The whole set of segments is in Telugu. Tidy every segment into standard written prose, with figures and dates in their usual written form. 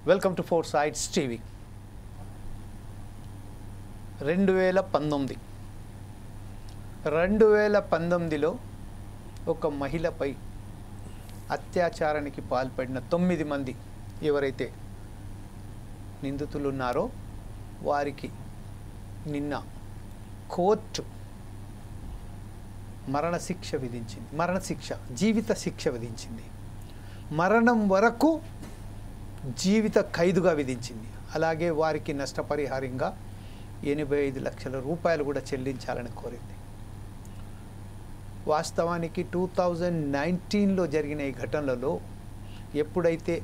Welcome to Four Sides TV. 2019లో ఒక మహిళపై అత్యాచారానికి పాల్పడిన 9 మంది ఎవరైతే నిందితులు ఉన్నారో వారికి నిన్న కోర్టు జీవిత శిక్ష విధించింది. మరణం వరకు జీవిత ఖైదుగా విధించింది. అలాగే వారికి నష్టపరిహారంగా 85 లక్షల రూపాయలు కూడా చెల్లించాలని కోరింది. వాస్తవానికి 2019లో జరిగిన ఈ ఘటనలలో ఎప్పుడైతే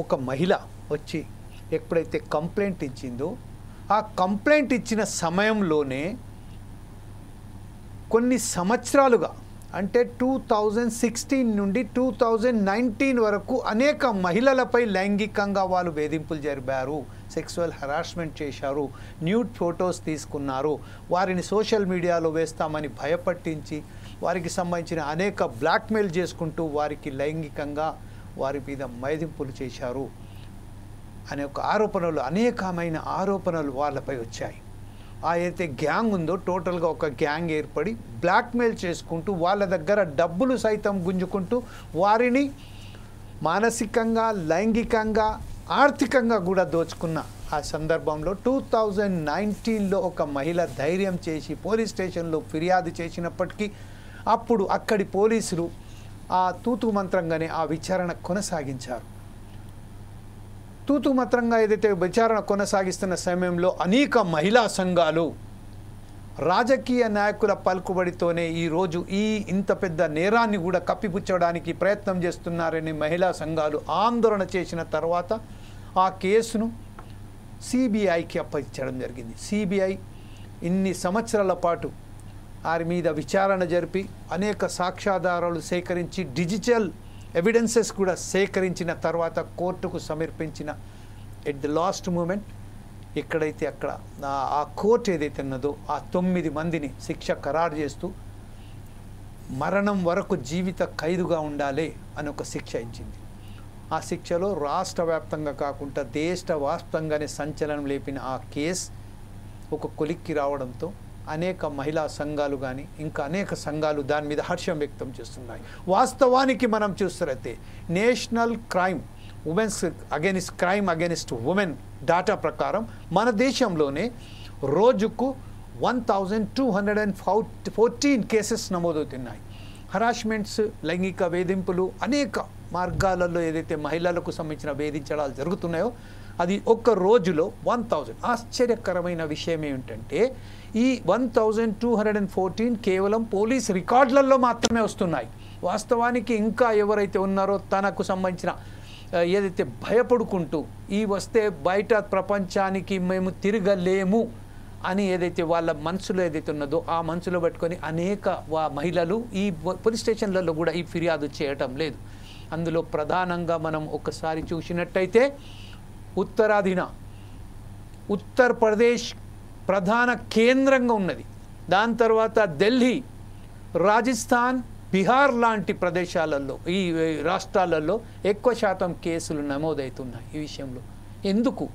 ఒక మహిళ వచ్చి ఎప్పుడైతే కంప్లైంట్ ఇచ్చిందో ఆ కంప్లైంట్ ఇచ్చిన సమయంలోనే కొన్ని సంవత్సరాలుగా అంటే 2016 నుండి 2019 వరకు అనేక మహిళలపై లైంగికంగా వాళ్ళు వేధింపులు జరిపారు, సెక్సువల్ హరాస్మెంట్ చేశారు, న్యూడ్ ఫొటోస్ తీసుకున్నారు, వారిని సోషల్ మీడియాలో వేస్తామని భయపట్టించి వారికి సంబంధించిన అనేక బ్లాక్మెయిల్ చేసుకుంటూ వారికి లైంగికంగా వారి మీద వేధింపులు చేశారు అనే ఒక అనేకమైన ఆరోపణలు వాళ్ళపై వచ్చాయి. ఆ అయితే గ్యాంగ్ ఉందో టోటల్గా ఒక గ్యాంగ్ ఏర్పడి బ్లాక్మెయిల్ చేసుకుంటూ వాళ్ళ దగ్గర డబ్బులు సైతం గుంజుకుంటూ వారిని మానసికంగా, లైంగికంగా, ఆర్థికంగా కూడా దోచుకున్న ఆ సందర్భంలో 2019లో ఒక మహిళ ధైర్యం చేసి పోలీస్ స్టేషన్లో ఫిర్యాదు చేసినప్పటికీ అప్పుడు అక్కడి పోలీసులు ఆ తూతు మంత్రంగానే ఆ విచారణ కొనసాగించారు. తూతు మంత్రంగా ఏదైతే విచారణ కొనసాగిస్తున్న సమయంలో అనేక మహిళా సంఘాలు రాజకీయ నాయకుల పలుకుబడితోనే ఈరోజు ఇంత పెద్ద నేరాన్ని కూడా కప్పిపుచ్చడానికి ప్రయత్నం చేస్తున్నారని మహిళా సంఘాలు ఆందోళన చేసిన తర్వాత ఆ కేసును సిబిఐకి అప్పగించడం జరిగింది. సిబిఐ ఇన్ని సంవత్సరాల పాటు వారి మీద విచారణ జరిపి అనేక సాక్ష్యాధారాలు సేకరించి డిజిటల్ ఎవిడెన్సెస్ కూడా సేకరించిన తర్వాత కోర్టుకు సమర్పించిన ఎట్ ది లాస్ట్ మూమెంట్ ఎక్కడైతే అక్కడ ఆ కోర్టు ఏదైతే ఉన్నదో ఆ 9 మందిని శిక్ష ఖరారు చేస్తూ మరణం వరకు జీవిత ఖైదుగా ఉండాలి అని ఒక శిక్ష ఇచ్చింది. ఆ శిక్షలో రాష్ట్ర వ్యాప్తంగా కాకుండా దేశవ్యాప్తంగానే సంచలనం లేపిన ఆ కేసు ఒక కొలిక్కి రావడంతో అనేక మహిళా సంఘాలు కానీ ఇంకా అనేక సంఘాలు దాని మీద హర్షం వ్యక్తం చేస్తున్నాయి. వాస్తవానికి మనం చూస్తున్నట్టే national crime against women data ప్రకారం మన దేశంలోనే రోజుకు 1214 కేసెస్ నమోదవుతున్నాయి. హరాస్మెంట్స్, లైంగిక వేధింపులు అనేక మార్గాలలో ఏదైతే మహిళలకు సంబంధించిన వేధించడాలు జరుగుతున్నాయో అది ఒక్క రోజులో 1000. ఆశ్చర్యకరమైన విషయం ఏమిటంటే ఈ 1214 కేవలం పోలీస్ రికార్డులలో మాత్రమే వస్తున్నాయి. వాస్తవానికి ఇంకా ఎవరైతే ఉన్నారో తనకు సంబంధించిన ఏదైతే భయపడుకుంటూ వస్తే బయట ప్రపంచానికి మేము తిరగలేము అని ఏదైతే వాళ్ళ మనసులో ఏదైతే ఉన్నదో ఆ మనసులో పెట్టుకొని అనేక మహిళలు ఈ పోలీస్ స్టేషన్లలో కూడా ఈ ఫిర్యాదు చేయటం లేదు. అందులో ప్రధానంగా మనం ఒకసారి చూసినట్టయితే ఉత్తరప్రదేశ్ ప్రధాన కేంద్రంగా ఉన్నది. దాని తర్వాత ఢిల్లీ, రాజస్థాన్, బీహార్ లాంటి ప్రదేశాలలో ఈ రాష్ట్రాలలో ఎక్కువ శాతం కేసులు నమోదవుతున్నాయి. ఈ విషయంలో ఎందుకు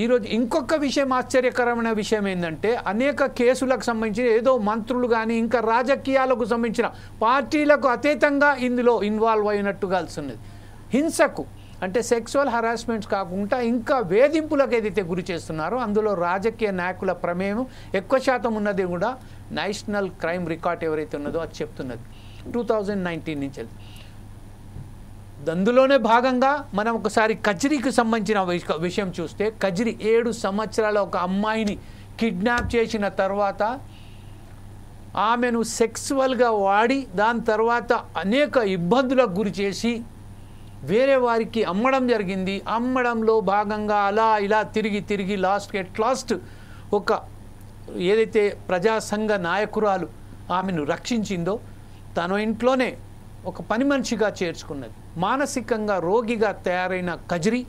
ఈరోజు ఇంకొక విషయం ఆశ్చర్యకరమైన విషయం ఏంటంటే అనేక కేసులకు సంబంధించి ఏదో మంత్రులు కానీ ఇంకా రాజకీయాలకు సంబంధించిన పార్టీలకు అతీతంగా ఇందులో ఇన్వాల్వ్ అయినట్టుగా ఉన్నది. హింసకు అంటే సెక్సువల్ హరాస్మెంట్స్ కాకుండా ఇంకా వేధింపులకు ఏదైతే గురి చేస్తున్నారో అందులో రాజకీయ నాయకుల ప్రమేయం ఎక్కువ శాతం ఉన్నది కూడా నేషనల్ క్రైమ్ రికార్డ్ ఎవరైతే ఉన్నదో అది చెప్తున్నది 2019 నుంచి. అందులోనే భాగంగా మనం ఒకసారి కజ్రీకి సంబంధించిన విషయం చూస్తే కజ్రీ 7 సంవత్సరాల ఒక అమ్మాయిని కిడ్నాప్ చేసిన తర్వాత ఆమెను సెక్సువల్గా వాడి దాని తర్వాత అనేక ఇబ్బందులకు గురి చేసి వేరే వారికి అమ్మడం జరిగింది. అమ్మడంలో భాగంగా ఇలా తిరిగి లాస్ట్ ఒక ఏదైతే ప్రజాసంఘ నాయకురాలు ఆమెను రక్షించిందో తన ఇంట్లోనే ఒక పని మనిషిగా చేర్చుకున్నది. మానసికంగా రోగిగా తయారైన కజ్రీ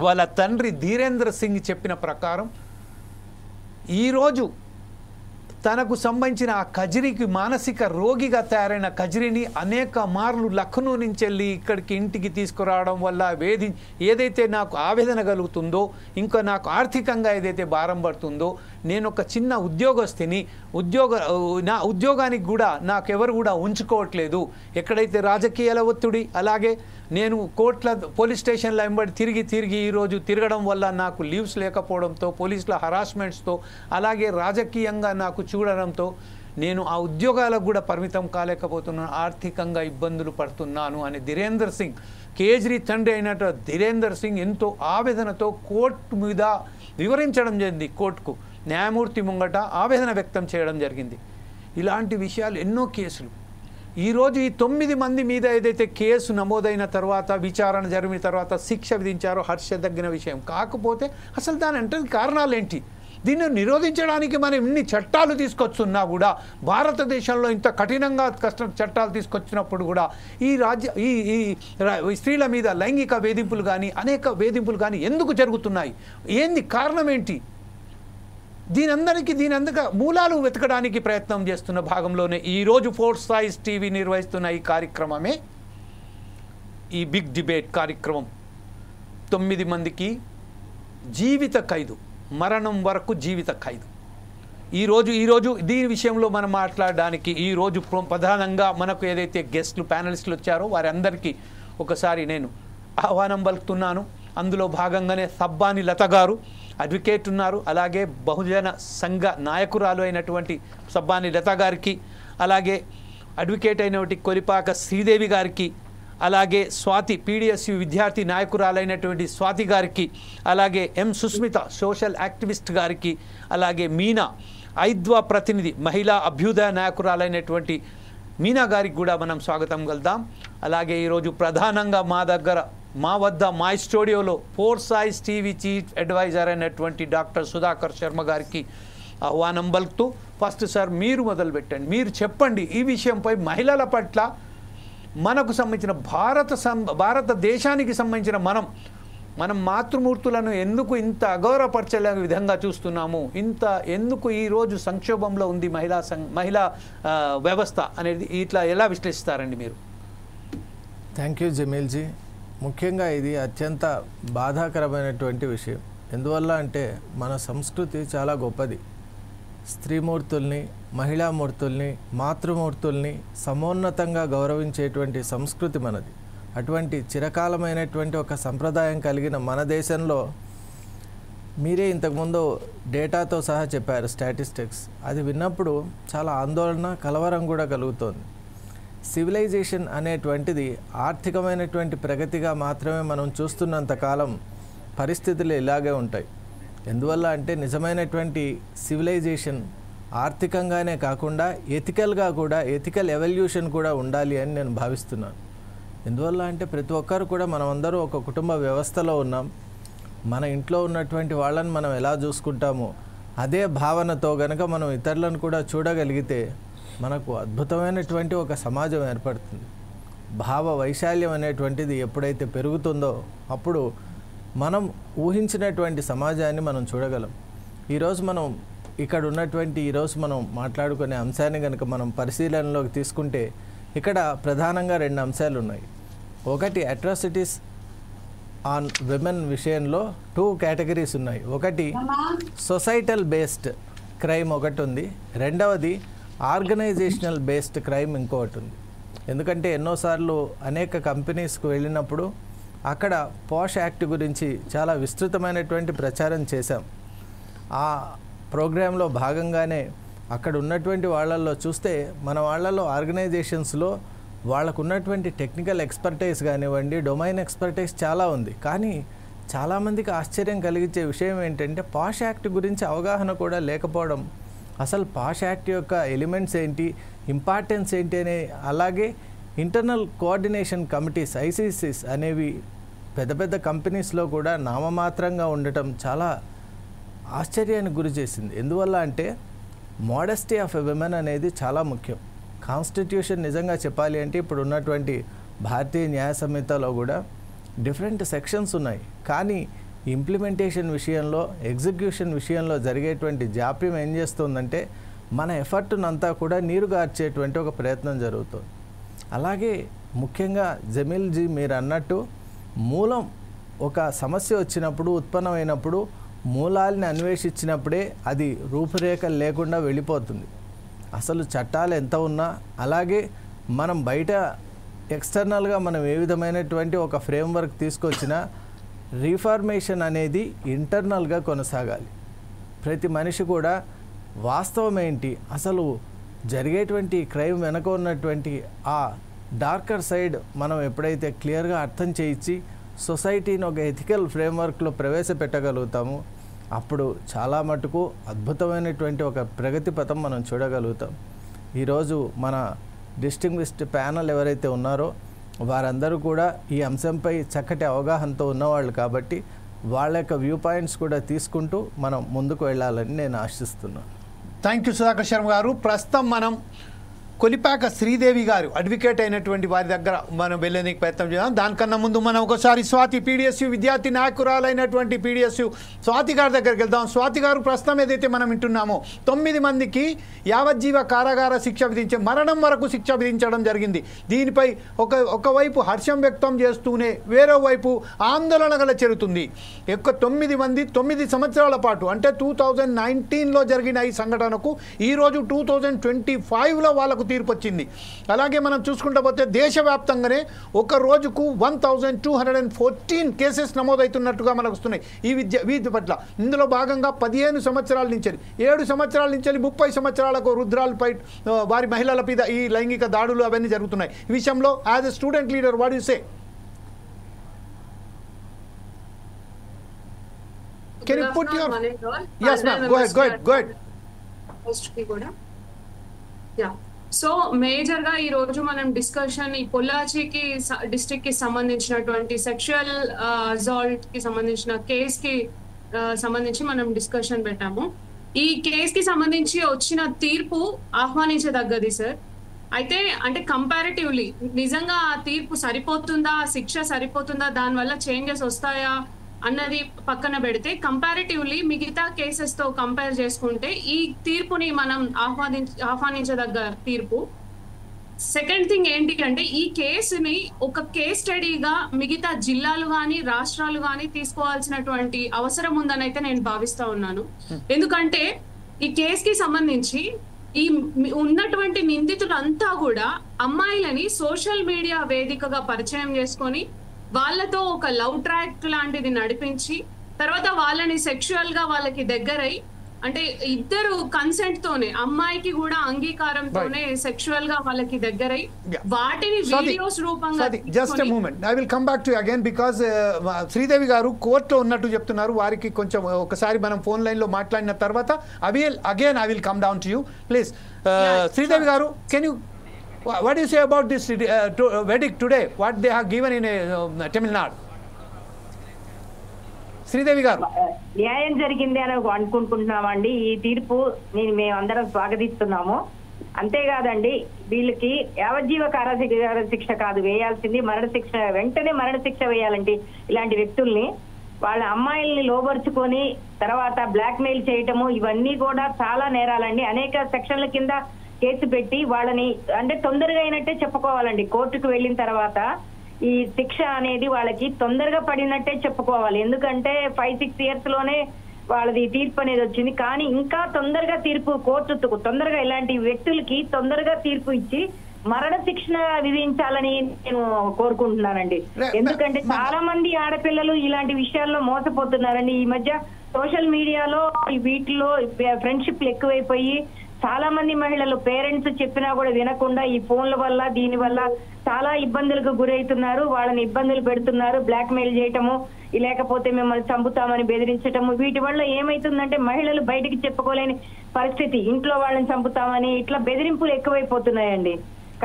వాళ్ళ తండ్రి ధీరేంద్ర సింగ్ చెప్పిన ప్రకారం ఈరోజు తనకు సంబంధించిన ఆ కజిరికి మానసిక రోగిగా తయారైన కజిరిని అనేక మార్లు లక్నో నుంచి వెళ్ళి ఇక్కడికి ఇంటికి తీసుకురావడం వల్ల ఏదైతే నాకు ఆవేదన కలుగుతుందో, ఇంకా నాకు ఆర్థికంగా ఏదైతే భారం పడుతుందో, నేను ఒక చిన్న ఉద్యోగస్తుని, నా ఉద్యోగానికి కూడా నాకెవరు కూడా ఉంచుకోవట్లేదు. ఎక్కడైతే రాజకీయాల ఒత్తిడి, అలాగే నేను కోర్టుల పోలీస్ స్టేషన్ల వెంబడి తిరిగి ఈరోజు తిరగడం వల్ల నాకు లీవ్స్ లేకపోవడంతో, పోలీసుల హరాస్మెంట్స్తో, అలాగే రాజకీయంగా నాకు చూడడంతో నేను ఆ ఉద్యోగాలకు కూడా పరిమితం కాలేకపోతున్నాను, ఆర్థికంగా ఇబ్బందులు పడుతున్నాను అని ధీరేందర్ సింగ్, కేజ్రీ తండ్రి అయినట్టు ధీరేందర్ సింగ్ ఎంతో ఆవేదనతో కోర్టు మీద వివరించడం జరిగింది. కోర్టుకు న్యాయమూర్తి ముంగట ఆవేదన వ్యక్తం చేయడం జరిగింది. ఇలాంటి విషయాలు ఎన్నో కేసులు ఈరోజు ఈ 9 మంది మీద ఏదైతే కేసు నమోదైన తర్వాత, విచారణ జరిగిన తర్వాత శిక్ష విధించారో హర్షదగిన విషయం. కాకపోతే అసలు దాని అంటే కారణాలు ఏంటి? దీన్ని నిరోధించడానికి మనం ఇన్ని చట్టాలు తీసుకొచ్చున్నా కూడా, భారతదేశంలో ఇంత కఠినంగా చట్టాలు తీసుకొచ్చినప్పుడు కూడా ఈ స్త్రీల మీద లైంగిక వేధింపులు కానీ, అనేక వేధింపులు కానీ ఎందుకు జరుగుతున్నాయి? ఏంది కారణం ఏంటి? దీనందరికీ మూలాలు వెతకడానికి ప్రయత్నం చేస్తున్న భాగంలోనే ఈరోజు ఫోర్స్ సాయిస్ టీవీ నిర్వహిస్తున్న ఈ కార్యక్రమమే ఈ బిగ్ డిబేట్ కార్యక్రమం. 9 మందికి జీవిత ఖైదు, మరణం వరకు జీవిత ఖైదు. ఈరోజు దీని విషయంలో మనం మాట్లాడడానికి ఈరోజు ప్రధానంగా మనకు ఏదైతే గెస్ట్లు, ప్యానలిస్టులు వచ్చారో వారందరికీ ఒకసారి నేను ఆహ్వానం పలుకుతున్నాను. అందులో భాగంగానే సబ్బాని లత గారు అడ్వకేట్ ఉన్నారు, అలాగే బహుజన సంఘ నాయకురాలు అయినటువంటి సబ్బాని లత గారికి, అలాగే అడ్వకేట్ అయినటువంటి కొలిపాక శ్రీదేవి గారికి, అలాగే స్వాతి పీడిఎస్యు విద్యార్థి నాయకురాలైనటువంటి స్వాతి గారికి, అలాగే ఎం సుస్మిత సోషల్ యాక్టివిస్ట్ గారికి, అలాగే మీనా ఐద్వా ప్రతినిధి మహిళా అభ్యుదయ నాయకురాలైనటువంటి మీనా గారికి కూడా మనం స్వాగతం కలుద్దాం. అలాగే ఈరోజు ప్రధానంగా మా వద్ద మా స్టూడియోలో ఫోర్స్ సాయిస్ టీవీ చీఫ్ అడ్వైజర్ అయినటువంటి డాక్టర్ సుధాకర్ శర్మ గారికి ఆహ్వానం పలుకుతూ, ఫస్ట్ సార్ మీరు మొదలు పెట్టండి, మీరు చెప్పండి ఈ విషయంపై మహిళల పట్ల మనకు సంబంధించిన భారతదేశానికి సంబంధించిన మనం మాతృమూర్తులను ఎందుకు ఇంత అగౌరవపరచలే విధంగా చూస్తున్నాము, ఎందుకు ఈరోజు సంక్షోభంలో ఉంది మహిళా వ్యవస్థ అనేది ఇట్లా ఎలా విశ్లేషిస్తారండి మీరు? Thank you జమీల్జీ. ముఖ్యంగా ఇది అత్యంత బాధాకరమైనటువంటి విషయం. ఎందువల్ల అంటే మన సంస్కృతి చాలా గొప్పది. స్త్రీమూర్తుల్ని, మహిళామూర్తుల్ని, మాతృమూర్తుల్ని సమోన్నతంగా గౌరవించేటువంటి సంస్కృతి మనది. అటువంటి చిరకాలమైనటువంటి ఒక సంప్రదాయం కలిగిన మన దేశంలో మీరే ఇంతకుముందు డేటాతో సహా చెప్పారు, స్టాటిస్టిక్స్. అది విన్నప్పుడు చాలా ఆందోళన, కలవరం కూడా కలుగుతోంది. సివిలైజేషన్ అనేటువంటిది ఆర్థికమైనటువంటి ప్రగతిగా మాత్రమే మనం చూస్తున్నంతకాలం పరిస్థితులు ఇలాగే ఉంటాయి. ఎందువల్ల అంటే నిజమైనటువంటి సివిలైజేషన్ ఆర్థికంగానే కాకుండా ఎథికల్గా కూడా, ఎథికల్ ఎవల్యూషన్ కూడా ఉండాలి అని నేను భావిస్తున్నాను. ఎందువల్ల అంటే ప్రతి ఒక్కరు కూడా మనమందరూ ఒక కుటుంబ వ్యవస్థలో ఉన్నాం. మన ఇంట్లో ఉన్నటువంటి వాళ్ళని మనం ఎలా చూసుకుంటామో అదే భావనతో గనక మనం ఇతరులను కూడా చూడగలిగితే మనకు అద్భుతమైనటువంటి ఒక సమాజం ఏర్పడుతుంది. భావ వైశాల్యం అనేటువంటిది ఎప్పుడైతే పెరుగుతుందో అప్పుడు మనం ఊహించినటువంటి సమాజాన్ని మనం చూడగలం. ఈరోజు మనం ఇక్కడ ఉన్నటువంటి మనం మాట్లాడుకునే అంశాన్ని కనుక మనం పరిశీలనలోకి తీసుకుంటే ఇక్కడ ప్రధానంగా 2 అంశాలు ఉన్నాయి. ఒకటి అట్రాసిటీస్ ఆన్ విమెన్ విషయంలో 2 కేటగిరీస్ ఉన్నాయి. ఒకటి సొసైటల్ బేస్డ్ క్రైమ్ ఒకటి ఉంది, రెండవది ఆర్గనైజేషనల్ బేస్డ్ క్రైమ్ ఇంకొకటి ఉంది. ఎందుకంటే ఎన్నోసార్లు అనేక కంపెనీస్కు వెళ్ళినప్పుడు అక్కడ పోష్ యాక్ట్ గురించి చాలా విస్తృతమైనటువంటి ప్రచారం చేశాం. ఆ ప్రోగ్రాంలో భాగంగానే అక్కడ ఉన్నటువంటి వాళ్ళల్లో చూస్తే మన వాళ్ళలో ఆర్గనైజేషన్స్లో వాళ్ళకు ఉన్నటువంటి టెక్నికల్ ఎక్స్పర్టైజ్ కానివ్వండి, డొమైన్ ఎక్స్పర్టైజ్ చాలా ఉంది. కానీ చాలామందికి ఆశ్చర్యం కలిగించే విషయం ఏంటంటే పాష్ యాక్ట్ గురించి అవగాహన కూడా లేకపోవడం. అసలు పాష్ యాక్ట్ యొక్క ఎలిమెంట్స్ ఏంటి, ఇంపార్టెన్స్ ఏంటి అనే, అలాగే ఇంటర్నల్ కోఆర్డినేషన్ కమిటీస్ ఐసీసీస్ అనేవి పెద్ద పెద్ద కంపెనీస్లో కూడా నామమాత్రంగా ఉండటం చాలా ఆశ్చర్యానికి గురి చేసింది. ఎందువల్ల అంటే మోడెస్టీ ఆఫ్ ఎ విమెన్ అనేది చాలా ముఖ్యం. కాన్స్టిట్యూషన్ నిజంగా చెప్పాలి అంటే ఇప్పుడు ఉన్నటువంటి భారతీయ న్యాయ సంహితలో కూడా డిఫరెంట్ సెక్షన్స్ ఉన్నాయి. కానీ ఇంప్లిమెంటేషన్ విషయంలో, ఎగ్జిక్యూషన్ విషయంలో జరిగేటువంటి జాప్యం ఏం చేస్తుందంటే మన ఎఫర్ట్నంతా కూడా నీరుగార్చేటువంటి ఒక ప్రయత్నం జరుగుతుంది. అలాగే ముఖ్యంగా జమీల్జీ మీరు అన్నట్టు మూలం ఒక సమస్య వచ్చినప్పుడు ఉత్పన్నమైనప్పుడు మూలాల్ని అన్వేషించినప్పుడే అది రూపురేఖలు లేకుండా వెళ్ళిపోతుంది. అసలు చట్టాలు ఎంత ఉన్నా అలాగే మనం బయట ఎక్స్టర్నల్గా మనం ఏ విధమైనటువంటి ఒక ఫ్రేమ్వర్క్ తీసుకొచ్చినా రీఫార్మేషన్ అనేది ఇంటర్నల్గా కొనసాగాలి. ప్రతి మనిషి కూడా వాస్తవం ఏంటి, అసలు జరిగేటువంటి క్రైమ్ వెనక ఉన్నటువంటి ఆ డార్కర్ సైడ్ మనం ఎప్పుడైతే క్లియర్గా అర్థం చేయించి సొసైటీని ఒక ఎథికల్ ఫ్రేమ్వర్క్లో ప్రవేశపెట్టగలుగుతాము అప్పుడు చాలా మటుకు అద్భుతమైనటువంటి ఒక ప్రగతి పథం మనం చూడగలుగుతాం. ఈరోజు మన డిస్టింగ్విష్డ్ ప్యానల్ ఎవరైతే ఉన్నారో వారందరూ కూడా ఈ అంశంపై చక్కటి అవగాహనతో ఉన్నవాళ్ళు కాబట్టి వాళ్ళ యొక్క వ్యూ పాయింట్స్ కూడా తీసుకుంటూ మనం ముందుకు వెళ్ళాలని నేను ఆశిస్తున్నాను. థ్యాంక్ యూ సుధాకర్ శర్మ గారు. ప్రస్తుతం మనం కొలిపాక శ్రీదేవి గారు అడ్వకేట్ అయినటువంటి వారి దగ్గర మనం వెళ్ళేందుకు ప్రయత్నం చేద్దాం. దానికన్నా ముందు మనం ఒకసారి స్వాతి పీడిఎస్యు విద్యార్థి నాయకురాలైనటువంటి పీడిఎస్యు స్వాతి గారి దగ్గరికి వెళ్దాం. స్వాతి గారు, ప్రస్తుతం ఏదైతే మనం వింటున్నామో 9 మందికి యావజ్జీవ కారాగార శిక్ష విధించే మరణం వరకు శిక్ష విధించడం జరిగింది. దీనిపై ఒకవైపు హర్షం వ్యక్తం చేస్తూనే వేరే వైపు ఆందోళన గల చెరుతుంది. 9 మంది 9 సంవత్సరాల పాటు అంటే 2019లో జరిగిన ఈ సంఘటనకు ఈరోజు 2025లో వాళ్ళకు తీర్పు వచ్చింది. అలాగే మనం చూసుకుంటూ పోతే దేశవ్యాప్తంగానే ఒక రోజుకు 1214 కేసెస్ నమోదవుతున్నట్టుగా మనకు వస్తున్నాయి వీటి పట్ల. ఇందులో భాగంగా 15 సంవత్సరాల నుంచి 7 సంవత్సరాల నుంచి 30 సంవత్సరాలకు వృద్ధురాలపై వారి మహిళల మీద ఈ లైంగిక దాడులు అవన్నీ జరుగుతున్నాయి. ఈ విషయంలో as a student leader what you say? Can you put your... Yes ma'am, go ahead. Yeah. So మేజర్గా ఈరోజు మనం డిస్కషన్ ఈ పొల్లాచికి డిస్ట్రిక్ట్కి సంబంధించినటువంటి సెక్షువల్ అసాల్ట్కి సంబంధించిన కేసుకి సంబంధించి మనం డిస్కషన్ పెట్టాము. ఈ కేసుకి సంబంధించి వచ్చిన తీర్పు ఆహ్వానించదగ్గది సార్. అయితే అంటే కంపారిటివ్లీ నిజంగా ఆ తీర్పు సరిపోతుందా, శిక్ష సరిపోతుందా, దానివల్ల చేంజెస్ వస్తాయా అన్నది పక్కన పెడితే కంపారిటివ్లీ మిగతా కేసెస్ తో కంపేర్ చేసుకుంటే ఈ తీర్పుని మనం ఆహ్వానించదగ్గ తీర్పు. సెకండ్ థింగ్ ఏంటి అంటే ఈ కేసుని ఒక కేస్ స్టడీగా మిగతా జిల్లాలు కానీ రాష్ట్రాలు కానీ తీసుకోవాల్సినటువంటి అవసరం ఉందని అయితే నేను భావిస్తా ఉన్నాను. ఎందుకంటే ఈ కేసుకి సంబంధించి ఈ ఉన్నటువంటి నిందితులంతా కూడా అమ్మాయిలని సోషల్ మీడియా వేదికగా పరిచయం చేసుకొని వాళ్ళతో ఒక లవ్ ట్రాక్ లాంటిది నడిపించి తర్వాత వాళ్ళని సెక్షువల్ గా వాళ్ళకి దగ్గరై అంటే ఇద్దరు కన్సెంట్ తోనే అమ్మాయికి కూడా అంగీకారంతోనే సెక్షువల్ గా వాళ్ళకి దగ్గరై వాటిని వీడియోస్ రూపంగా just moment I will come back to again because Sridevi గారు కోర్టులో ఉన్నట్టు చెప్తున్నారు. వారికి కొంచెం ఒకసారి మనం ఫోన్ లైన్ లో మాట్లాడిన తర్వాత I will come down to you please. Sridevi గారు, can you what do you say about this verdict today, what they have given in Tamil Nadu? Sridevi గారు, న్యాయం జరిగింది అని అనుకుంటున్నామండి. ఈ తీర్పు మేమందరం స్వాగతిస్తున్నాము. అంతేకాదండి, వీళ్ళకి యావజ్జీవ కారాగార శిక్ష కాదు వేయాల్సింది, మరణశిక్ష, వెంటనే మరణశిక్ష వేయాలండి. ఇలాంటి వ్యక్తుల్ని వాళ్ళ అమ్మాయిల్ని లోబరుచుకొని తర్వాత బ్లాక్ మెయిల్ చేయటము ఇవన్నీ కూడా చాలా నేరాలండి. అనేక సెక్షన్ల కింద కేసు పెట్టి వాళ్ళని అంటే తొందరగా అయినట్టే చెప్పుకోవాలండి. కోర్టుకు వెళ్ళిన తర్వాత ఈ శిక్ష అనేది వాళ్ళకి తొందరగా పడినట్టే చెప్పుకోవాలి. ఎందుకంటే 5-6 years లోనే వాళ్ళది తీర్పు అనేది వచ్చింది. కానీ ఇంకా తొందరగా తీర్పు కోర్టు తొందరగా ఇలాంటి వ్యక్తులకి తొందరగా తీర్పు ఇచ్చి మరణ శిక్షణ విధించాలని నేను కోరుకుంటున్నానండి. ఎందుకంటే చాలా మంది ఆడపిల్లలు ఇలాంటి విషయాల్లో మోసపోతున్నారండి. ఈ మధ్య సోషల్ మీడియాలో వీటిలో ఫ్రెండ్షిప్లు ఎక్కువైపోయి చాలా మంది మహిళలు పేరెంట్స్ చెప్పినా కూడా వినకుండా ఈ ఫోన్ల వల్ల దీని వల్ల చాలా ఇబ్బందులకు గురవుతున్నారు. వాళ్ళని ఇబ్బందులు పెడుతున్నారు, బ్లాక్ మెయిల్ చేయటము, లేకపోతే మిమ్మల్ని చంపుతామని బెదిరించటము. వీటి వల్ల ఏమైతుందంటే మహిళలు బయటికి చెప్పుకోలేని పరిస్థితి, ఇంట్లో వాళ్ళని చంపుతామని ఇట్లా బెదిరింపులు ఎక్కువైపోతున్నాయండి.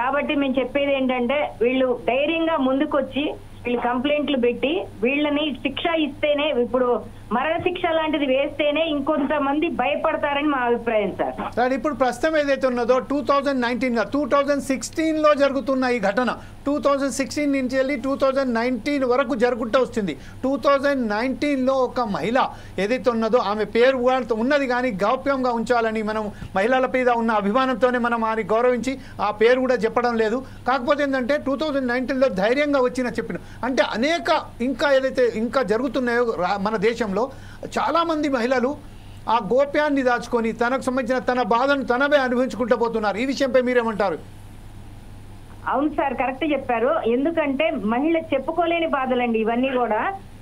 కాబట్టి మేము చెప్పేది ఏంటంటే వీళ్ళు ధైర్యంగా ముందుకొచ్చి వీళ్ళు కంప్లైంట్లు పెట్టి వీళ్ళని శిక్ష ఇస్తేనే, ఇప్పుడు మరణశిక్ష లాంటిది వేస్తేనే ఇంకొంతమంది భయపడతారని మా అభిప్రాయం సార్. సార్ ఇప్పుడు ప్రస్తుతం ఏదైతే ఉన్నదో 2016లో జరుగుతున్న ఈ ఘటన 2016 నుంచి వెళ్ళి 2019 వరకు జరుగుతూ వస్తుంది. 2019లో ఒక మహిళ ఏదైతే ఉన్నదో ఆమె పేరు ఉన్నది కానీ గౌప్యంగా ఉంచాలని మనం మహిళల మీద ఉన్న అభిమానంతోనే మనం ఆమె గౌరవించి ఆ పేరు కూడా చెప్పడం లేదు. కాకపోతే ఏంటంటే 2019లో ధైర్యంగా చెప్పిన అంటే అనేక ఇంకా ఏదైతే ఇంకా జరుగుతున్నాయో మన దేశంలో చాలామంది మహిళలు ఆ గోప్యాన్ని దాచుకొని తనకు సంబంధించిన తన బాధను తనవే అనుభవించుకుంటూ పోతున్నారు. ఈ విషయంపై మీరేమంటారు? అవును సార్, కరెక్ట్ చెప్పారు. ఎందుకంటే మహిళ చెప్పుకోలేని బాధలండి ఇవన్నీ కూడా.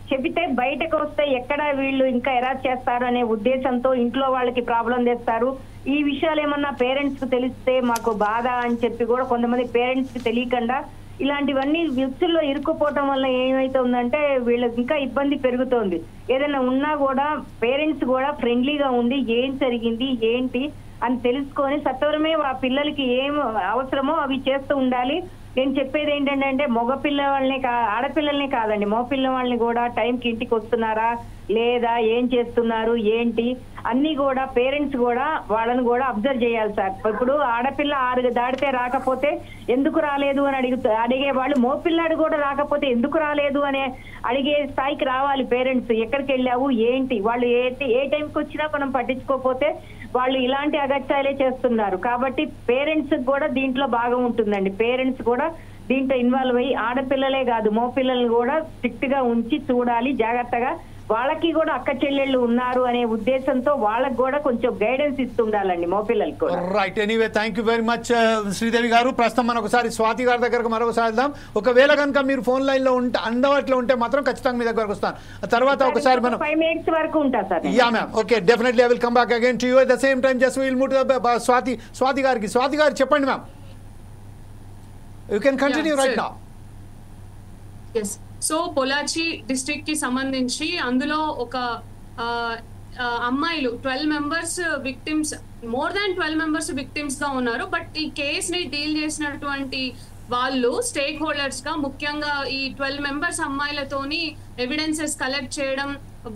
చెబితే బయటకు వస్తే ఎక్కడ వీళ్ళు ఇంకా ఎలా చేస్తారు అనే ఉద్దేశంతో ఇంట్లో వాళ్ళకి ప్రాబ్లం తెస్తారు. ఈ విషయాలు ఏమన్నా పేరెంట్స్ కు తెలిస్తే మాకు బాధ అని చెప్పి కూడా కొంతమంది పేరెంట్స్ కి తెలియకుండా ఇలాంటివన్నీ వ్యక్తుల్లో ఇరుక్కుపోవటం వల్ల ఏమైతే ఉందంటే వీళ్ళకి ఇంకా ఇబ్బంది పెరుగుతోంది. ఏదైనా ఉన్నా కూడా పేరెంట్స్ కూడా ఫ్రెండ్లీగా ఉండి ఏం జరిగింది ఏంటి అని తెలుసుకొని సత్వరమే ఆ పిల్లలకి ఏం అవసరమో అవి చేస్తూ ఉండాలి. నేను చెప్పేది ఏంటంటే మగ పిల్లవాళ్ళని ఆడపిల్లల్ని కాదండి, మగ పిల్లవాళ్ళని కూడా టైంకి ఇంటికి వస్తున్నారా లేదా, ఏం చేస్తున్నారు ఏంటి అన్ని కూడా పేరెంట్స్ కూడా వాళ్ళని కూడా అబ్జర్వ్ చేయాలి సార్. ఇప్పుడు ఆడపిల్ల 6 దాటితే రాకపోతే ఎందుకు రాలేదు అని అడిగే వాళ్ళు, మోపిల్లాడు కూడా రాకపోతే ఎందుకు రాలేదు అనే అడిగే స్థాయికి రావాలి పేరెంట్స్. ఎక్కడికి వెళ్ళావు ఏంటి, వాళ్ళు ఏ టైంకి వచ్చినా మనం పట్టించుకోకపోతే వాళ్ళు ఇలాంటి అగత్యాలే చేస్తున్నారు. కాబట్టి పేరెంట్స్ కూడా దీంట్లో భాగం ఉంటుందండి. పేరెంట్స్ కూడా దీంట్లో ఇన్వాల్వ్ అయ్యి ఆడపిల్లలే కాదు మోపిల్లల్ని కూడా స్ట్రిక్ట్ గా ఉంచి చూడాలి జాగ్రత్తగా. వాళ్ళకి కూడా అక్క చెల్లెళ్ళు ఉన్నారు అనే ఉద్దేశంతో వాళ్ళకి కూడా కొంచెం గైడెన్స్ ఇస్తుండాలండి మోపిల్లలకి కూడా. Right, anyway thank you very much Sridevi గారు. ప్రస్తుతం మనం ఒకసారి స్వాతి గారి దగ్గరకు మరొకసారి వెళ్దాం. ఒకవేళ కనుక మీరు ఫోన్ లైన్ లో ఉంటే అందుబాటులో ఉంటే మాత్రం ఖచ్చితంగా మీ దగ్గరకు వస్తాను. తర్వాత ఒకసారి మనం 5 minutes వరకు ఉంటా sir. Yeah ma'am, okay, definitely I will come back again to you at the same time. Just will move to Swathi గారికి. స్వాతి గారు చెప్పండి ma'am, you can continue right now. Yes, so Pollachi district కి సంబంధించి అందులో ఒక అమ్మాయిలు 12 members victims, more than 12 members victims గా ఉన్నారు. బట్ ఈ కేస్ ని డీల్ చేసినటువంటి వాళ్ళు స్టేక్ హోల్డర్స్ గా ముఖ్యంగా ఈ 12 మెంబర్స్ అమ్మాయిలతోని ఎవిడెన్సెస్ కలెక్ట్ చేయడం,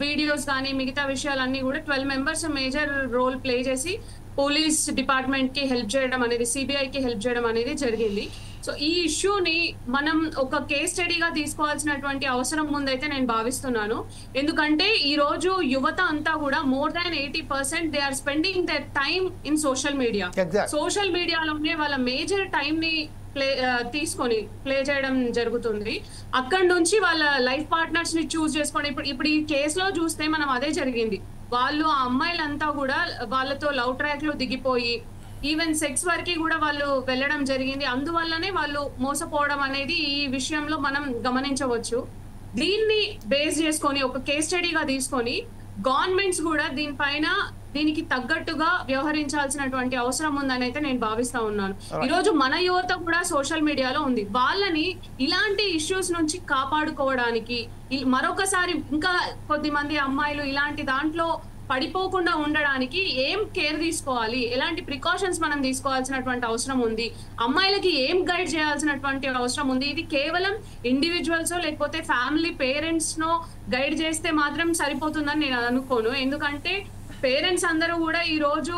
వీడియోస్ కానీ మిగతా విషయాలన్నీ కూడా 12 మెంబర్స్ మేజర్ రోల్ ప్లే చేసి పోలీస్ డిపార్ట్మెంట్ కి హెల్ప్ చేయడం అనేది, సిబిఐకి హెల్ప్ చేయడం అనేది జరిగింది. సో ఈ ఇష్యూని మనం ఒక కేస్ స్టడీగా తీసుకోవాల్సినటువంటి అవసరం ముందైతే నేను భావిస్తున్నాను. ఎందుకంటే ఈ రోజు యువత అంతా కూడా more than 80% they are spending their time in social media. Social మీడియాలోనే వాళ్ళ మేజర్ టైం ని తీసుకొని ప్లే చేయడం జరుగుతుంది. అక్కడ నుంచి వాళ్ళ లైఫ్ పార్ట్నర్స్ ని చూస్ చేసుకొని ఇప్పుడు ఈ కేసులో చూస్తే మనం అదే జరిగింది. వాళ్ళు ఆ అమ్మాయిలంతా కూడా వాళ్ళతో లవ్ ట్రాక్ లో దిగిపోయి ఈవెన్ సెక్స్ వరకు కూడా వాళ్ళు వెళ్ళడం జరిగింది. అందువల్లనే వాళ్ళు మోసపోవడం అనేది ఈ విషయంలో మనం గమనించవచ్చు. దీన్ని బేస్ చేసుకొని ఒక కేస్ స్టడీగా తీసుకొని గవర్నమెంట్స్ కూడా దీనికి తగ్గట్టుగా వ్యవహరించాల్సినటువంటి అవసరం ఉందని అయితే నేను భావిస్తా ఉన్నాను. ఈ రోజు మన యువత కూడా సోషల్ మీడియాలో ఉంది. వాళ్ళని ఇలాంటి ఇష్యూస్ నుంచి కాపాడుకోవడానికి మరొకసారి ఇంకా కొద్ది మంది అమ్మాయిలు ఇలాంటి దాంట్లో పడిపోకుండా ఉండడానికి ఏం కేర్ తీసుకోవాలి, ఎలాంటి ప్రికాషన్స్ మనం తీసుకోవాల్సినటువంటి అవసరం ఉంది, అమ్మాయిలకి ఏం గైడ్ చేయాల్సినటువంటి అవసరం ఉంది. ఇది కేవలం ఇండివిజువల్స్ లేకపోతే ఫ్యామిలీ పేరెంట్స్ నో గైడ్ చేస్తే మాత్రం సరిపోతుందని నేను అనుకోను. ఎందుకంటే పేరెంట్స్ అందరూ కూడా ఈ రోజు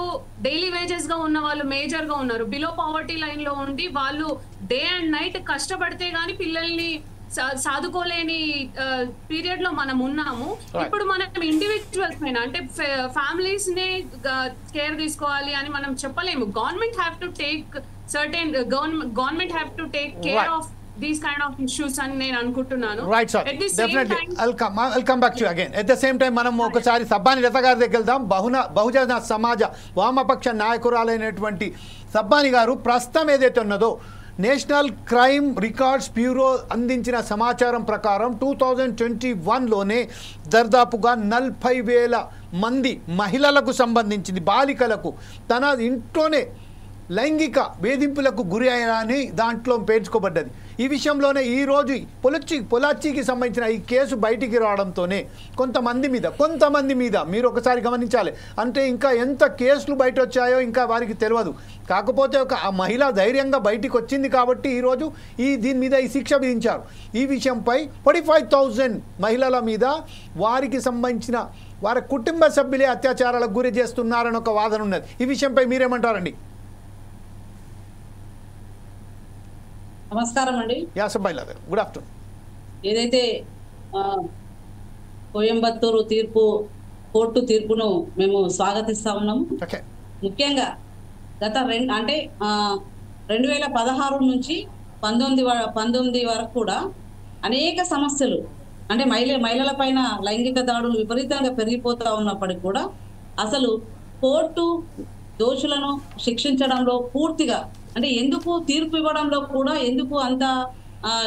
డైలీ వేజెస్ గా ఉన్న వాళ్ళు మేజర్ గా ఉన్నారు. బిలో పావర్టీ లైన్ లో ఉండి వాళ్ళు డే అండ్ నైట్ కష్టపడితే గానీ పిల్లల్ని సాదుకోలేని పీరియడ్ లో మనం ఉన్నాము. ఇప్పుడు మనం ఇండివిజువల్స్ పైన అంటే ఫ్యామిలీస్ నే కేర్ తీసుకోవాలి అని మనం చెప్పలేము. Government have to take certain government have to take care of these kind of issues అని నేను అనుకుంటున్నాను. Right sir, definitely I'll come back to you again. At the same time మనం ఒకసారి సబ్బాని లత గారి దగ్గరికి వెళ్దాం. బహుజన సమాజ వామపక్ష నాయకురాలైనటువంటి సబ్బాని గారు ప్రస్తుతం ఏదైతే ఉన్నదో నేషనల్ క్రైమ్ రికార్డ్స్ బ్యూరో అందించిన సమాచారం ప్రకారం 2021లోనే దాదాపుగా 40,000 మంది మహిళలకు సంబంధించింది బాలికలకు తన ఇంట్లోనే లైంగిక వేధింపులకు గురి అయ్యారని దాంట్లో పేర్చుకోబడ్డది. ఈ విషయంలోనే ఈరోజు పొలాచికి సంబంధించిన ఈ కేసు బయటికి రావడంతోనే కొంతమంది మీద మీరు ఒకసారి గమనించాలి. అంటే ఇంకా ఎంత కేసులు బయట వచ్చాయో ఇంకా వారికి తెలియదు. కాకపోతే ఆ మహిళ ధైర్యంగా బయటికి వచ్చింది కాబట్టి ఈరోజు దీని మీద ఈ శిక్ష విధించారు. ఈ విషయంపై 45,000 మహిళల మీద వారికి సంబంధించిన వారి కుటుంబ సభ్యులే అత్యాచారాలకు గురి చేస్తున్నారని ఒక వాదన ఉన్నది. ఈ విషయంపై మీరేమంటారండి? నమస్కారం అండి. Good afternoon. ఏదైతే కోయంబత్తూరు కోర్టు తీర్పును మేము స్వాగతిస్తా ఉన్నాము. ముఖ్యంగా గత 2016 నుంచి 19 వరకు కూడా అనేక సమస్యలు అంటే మహిళల పైన లైంగిక దాడులు విపరీతంగా పెరిగిపోతా ఉన్నప్పటికీ కూడా అసలు కోర్టు దోషులను శిక్షించడంలో పూర్తిగా అంటే ఎందుకు తీర్పు ఇవ్వడంలో కూడా ఎందుకు అంత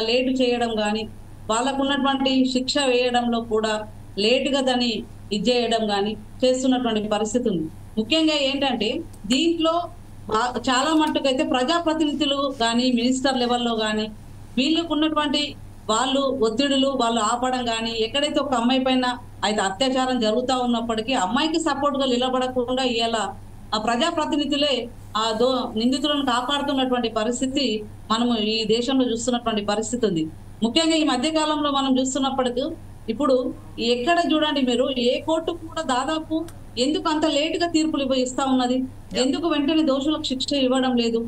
లేటు చేయడం కానీ వాళ్ళకు ఉన్నటువంటి శిక్ష వేయడంలో కూడా లేటుగా దాన్ని ఇచ్చేయడం కానీ చేస్తున్నటువంటి పరిస్థితి ఉంది. ముఖ్యంగా ఏంటంటే దీంట్లో చాలా మట్టుకైతే ప్రజాప్రతినిధులు కానీ మినిస్టర్ లెవెల్లో కానీ వీళ్ళకు ఉన్నటువంటి ఒత్తిడులు వాళ్ళు ఆపడం కానీ ఎక్కడైతే ఒక అమ్మాయి పైన అయితే అత్యాచారం జరుగుతూ ఉన్నప్పటికీ అమ్మాయికి సపోర్ట్ గా నిలబడకుండా ఇలా ఆ ప్రజాప్రతినిధులే నిందితులను కాపాడుతున్నటువంటి పరిస్థితి మనము ఈ దేశంలో చూస్తున్నటువంటి పరిస్థితి ఉంది. ముఖ్యంగా ఈ మధ్య కాలంలో మనం చూస్తున్నప్పటికీ ఇప్పుడు ఎక్కడ చూడండి మీరు ఏ కోర్టు కూడా దాదాపు ఎందుకు అంత లేటుగా తీర్పులు ఇస్తా ఉన్నది, ఎందుకు వెంటనే దోషులకు శిక్ష ఇవ్వడం లేదు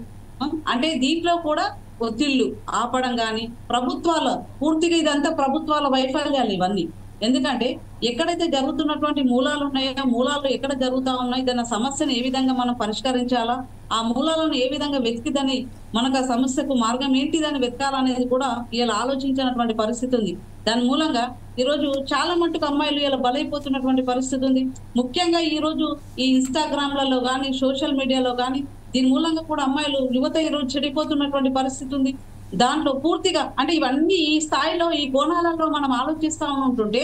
అంటే దీంట్లో కూడా ఒత్తిళ్లు ఆపడం కానీ ప్రభుత్వాల పూర్తిగా ఇదంతా ప్రభుత్వాల వైఫల్యాలు ఇవన్నీ. ఎందుకంటే ఎక్కడైతే జరుగుతున్నటువంటి మూలాలు ఉన్నాయో మూలాలు ఎక్కడ జరుగుతా ఉన్నాయి దాని సమస్యను ఏ విధంగా మనం పరిష్కరించాలా ఆ మూలాలను ఏ విధంగా వెతికిదని మనకు ఆ సమస్యకు మార్గం ఏంటి దాన్ని వెతకాలనేది కూడా ఇలా ఆలోచించినటువంటి పరిస్థితి ఉంది. దాని మూలంగా ఈరోజు చాలా మట్టుకు అమ్మాయిలు ఇలా బలైపోతున్నటువంటి పరిస్థితి ఉంది. ముఖ్యంగా ఈరోజు ఈ ఇన్స్టాగ్రామ్లలో కానీ సోషల్ మీడియాలో కానీ దీని మూలంగా కూడా అమ్మాయిలు యువత ఈరోజు చెడిపోతున్నటువంటి పరిస్థితి ఉంది. దాంట్లో పూర్తిగా అంటే ఇవన్నీ ఈ స్థాయిలో ఈ కోణాలలో మనం ఆలోచిస్తా ఉంటుంటే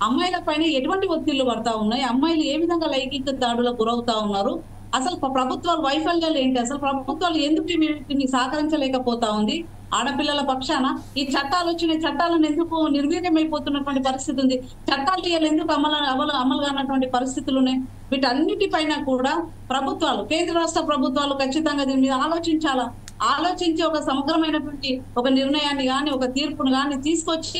అమ్మాయిల పైన ఎటువంటి ఒత్తిళ్లు పడతా ఉన్నాయి, అమ్మాయిలు ఏ విధంగా లైంగిక దాడులకు గురవుతా ఉన్నారు, అసలు ప్రభుత్వాల వైఫల్యాలు ఏంటి, అసలు ప్రభుత్వాలు ఎందుకు వీటిని సహకరించలేకపోతా ఉంది, ఆడపిల్లల పక్షాన ఈ చట్టాలు వచ్చినాయి చట్టాలను ఎందుకు నిర్వీర్యమైపోతున్నటువంటి పరిస్థితి ఉంది, చట్టాలు ఎందుకు అమలు కానటువంటి పరిస్థితులు ఉన్నాయి. వీటన్నిటిపైన కూడా ప్రభుత్వాలు కేంద్ర రాష్ట్ర ప్రభుత్వాలు ఖచ్చితంగా దీని మీద ఆలోచించి ఒక సమగ్రమైనటువంటి ఒక నిర్ణయాన్ని కానీ ఒక తీర్పును కానీ తీసుకొచ్చి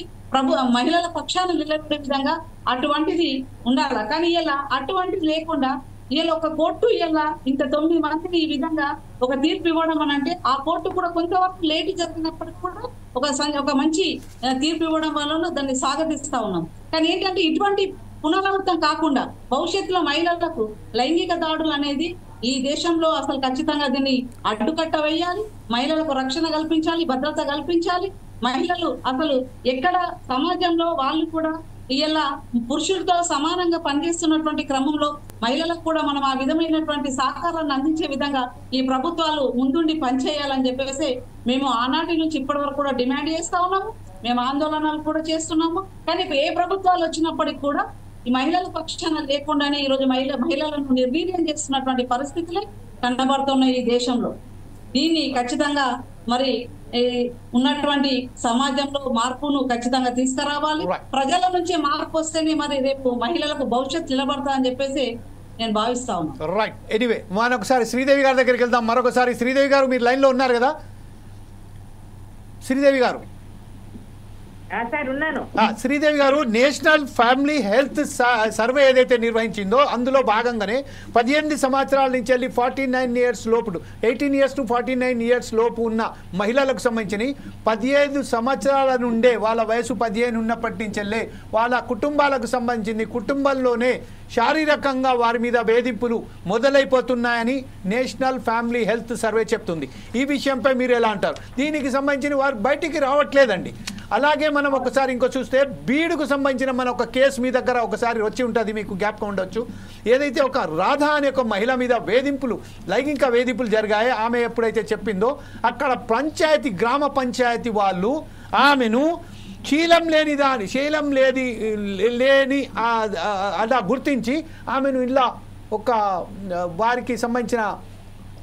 మహిళల పక్షాన్ని నిలబడే విధంగా అటువంటిది ఉండాలి. కానీ ఇలా అటువంటిది లేకుండా ఇలా ఒక కోర్టు ఇలా ఇంత 9 మందిని ఈ విధంగా ఒక తీర్పు ఇవ్వడం అని అంటే ఆ కోర్టు కూడా కొంతవరకు లేట్ జరిగినప్పటికీ కూడా ఒక మంచి తీర్పు ఇవ్వడం వల్ల దాన్ని స్వాగతిస్తా ఉన్నాం. కానీ ఏంటంటే ఇటువంటి పునరావృతం కాకుండా భవిష్యత్తులో మహిళలకు లైంగిక దాడులు అనేది ఈ దేశంలో అసలు ఖచ్చితంగా దీన్ని అడ్డుకట్ట వేయాలి, మహిళలకు రక్షణ కల్పించాలి, భద్రత కల్పించాలి. మహిళలు అసలు ఎక్కడ సమాజంలో వాళ్ళు కూడా ఇలా పురుషులతో సమానంగా పనిచేస్తున్నటువంటి క్రమంలో మహిళలకు కూడా మనం ఆ విధమైనటువంటి సహకారాన్ని అందించే విధంగా ఈ ప్రభుత్వాలు ముందుండి పనిచేయాలని చెప్పేసి మేము ఆనాటి నుంచి ఇప్పటి వరకు కూడా డిమాండ్ చేస్తా ఉన్నాము, మేము ఆందోళనలు కూడా చేస్తున్నాము. కానీ ఏ ప్రభుత్వాలు వచ్చినప్పటికీ కూడా ఈ మహిళల పక్షాన లేకుండానే ఈ రోజు మహిళలను నిర్వీర్యం చేస్తున్నటువంటి పరిస్థితులే కనబడుతున్నాయి ఈ దేశంలో. దీన్ని ఖచ్చితంగా మరి ఉన్నటువంటి సమాజంలో మార్పును ఖచ్చితంగా తీసుకురావాలి. ప్రజల నుంచి మార్పు వస్తేనే మరి రేపు మహిళలకు భవిష్యత్తు నిలబడతా అని చెప్పేసి నేను భావిస్తా ఉన్నాను. రైట్. ఎనీవే మనం ఒకసారి శ్రీదేవి గారి దగ్గరికి వెళ్దాం. మరొకసారి శ్రీదేవి గారు మీరు లైన్లో ఉన్నారు కదా? శ్రీదేవి గారు శ్రీదేవి గారు నేషనల్ ఫ్యామిలీ హెల్త్ సర్వే ఏదైతే నిర్వహించిందో అందులో భాగంగానే 18 సంవత్సరాల నుంచి వెళ్ళి 49 ఇయర్స్ లోపు 18 ఇయర్స్ టు 49 ఇయర్స్ లోపు ఉన్న మహిళలకు సంబంధించి 15 సంవత్సరాల నుండే వాళ్ళ వయసు 15 ఉన్నప్పటి నుంచి వెళ్ళే వాళ్ళ కుటుంబాలకు సంబంధించింది కుటుంబంలోనే శారీరకంగా వారి మీద వేధింపులు మొదలైపోతున్నాయని నేషనల్ ఫ్యామిలీ హెల్త్ సర్వే చెప్తుంది. ఈ విషయంపై మీరు ఎలా అంటారు? దీనికి సంబంధించిన వారు బయటికి రావట్లేదండి. అలాగే మనం ఒకసారి ఇంకో చూస్తే బీడుకు సంబంధించిన మన ఒక కేసు మీ దగ్గర ఒకసారి వచ్చి ఉంటుంది, మీకు జ్ఞాపకం ఉండొచ్చు. ఏదైతే ఒక రాధ అనే ఒక మహిళ మీద లైంగిక వేధింపులు జరిగాయో ఆమె ఎప్పుడైతే చెప్పిందో అక్కడ గ్రామ పంచాయతీ వాళ్ళు ఆమెను శీలం లేని అలా గుర్తించి ఆమెను ఇలా వారికి సంబంధించిన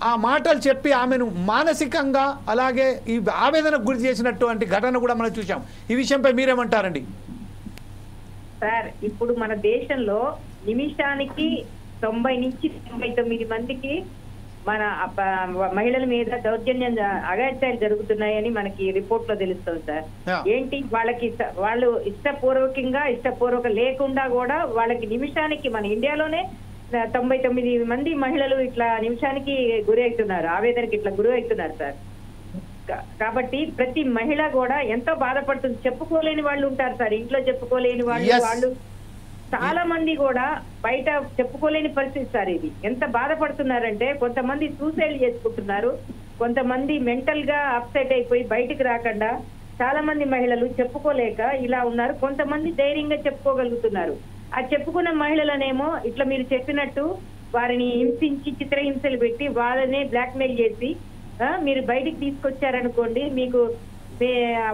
ఆ మాటలు చెప్పి ఆమెను మానసికంగా అలాగే ఈ ఆవేదనకు గురి చేసినటువంటి ఘటన కూడా మనం చూసాం. ఈ విషయంపై మీరేమంటారండి? సార్, ఇప్పుడు మన దేశంలో నిమిషానికి 90 నుంచి 99 మందికి మన మహిళల మీద దౌర్జన్యం అగాత్యాలు జరుగుతున్నాయని మనకి రిపోర్ట్ లో తెలుస్తుంది సార్. ఏంటి వాళ్ళు ఇష్టపూర్వక లేకుండా కూడా వాళ్ళకి నిమిషానికి మన ఇండియాలోనే 99 మంది మహిళలు ఇట్లా నిమిషానికి గురి అవుతున్నారు, ఆవేదనకి ఇట్లా గురి అవుతున్నారు సార్. కాబట్టి ప్రతి మహిళ కూడా ఎంతో బాధపడుతుంది. చెప్పుకోలేని వాళ్ళు ఉంటారు సార్, ఇంట్లో చెప్పుకోలేని వాళ్ళు చాలా మంది కూడా బయట చెప్పుకోలేని పరిస్థితి సార్. ఇది ఎంత బాధపడుతున్నారంటే కొంతమంది సూసైడ్ చేసుకుంటున్నారు, కొంతమంది మెంటల్ గా అప్సెట్ అయిపోయి బయటికి రాకుండా చాలా మంది మహిళలు చెప్పుకోలేక ఇలా ఉన్నారు. కొంతమంది ధైర్యంగా చెప్పుకోగలుగుతున్నారు. ఆ చెప్పుకున్న మహిళలనేమో ఇట్లా మీరు చెప్పినట్టు వారిని హింసించి చిత్రహింసలు పెట్టి వాళ్ళనే బ్లాక్మెయిల్ చేసి మీరు బయటికి తీసుకొచ్చారనుకోండి, మీకు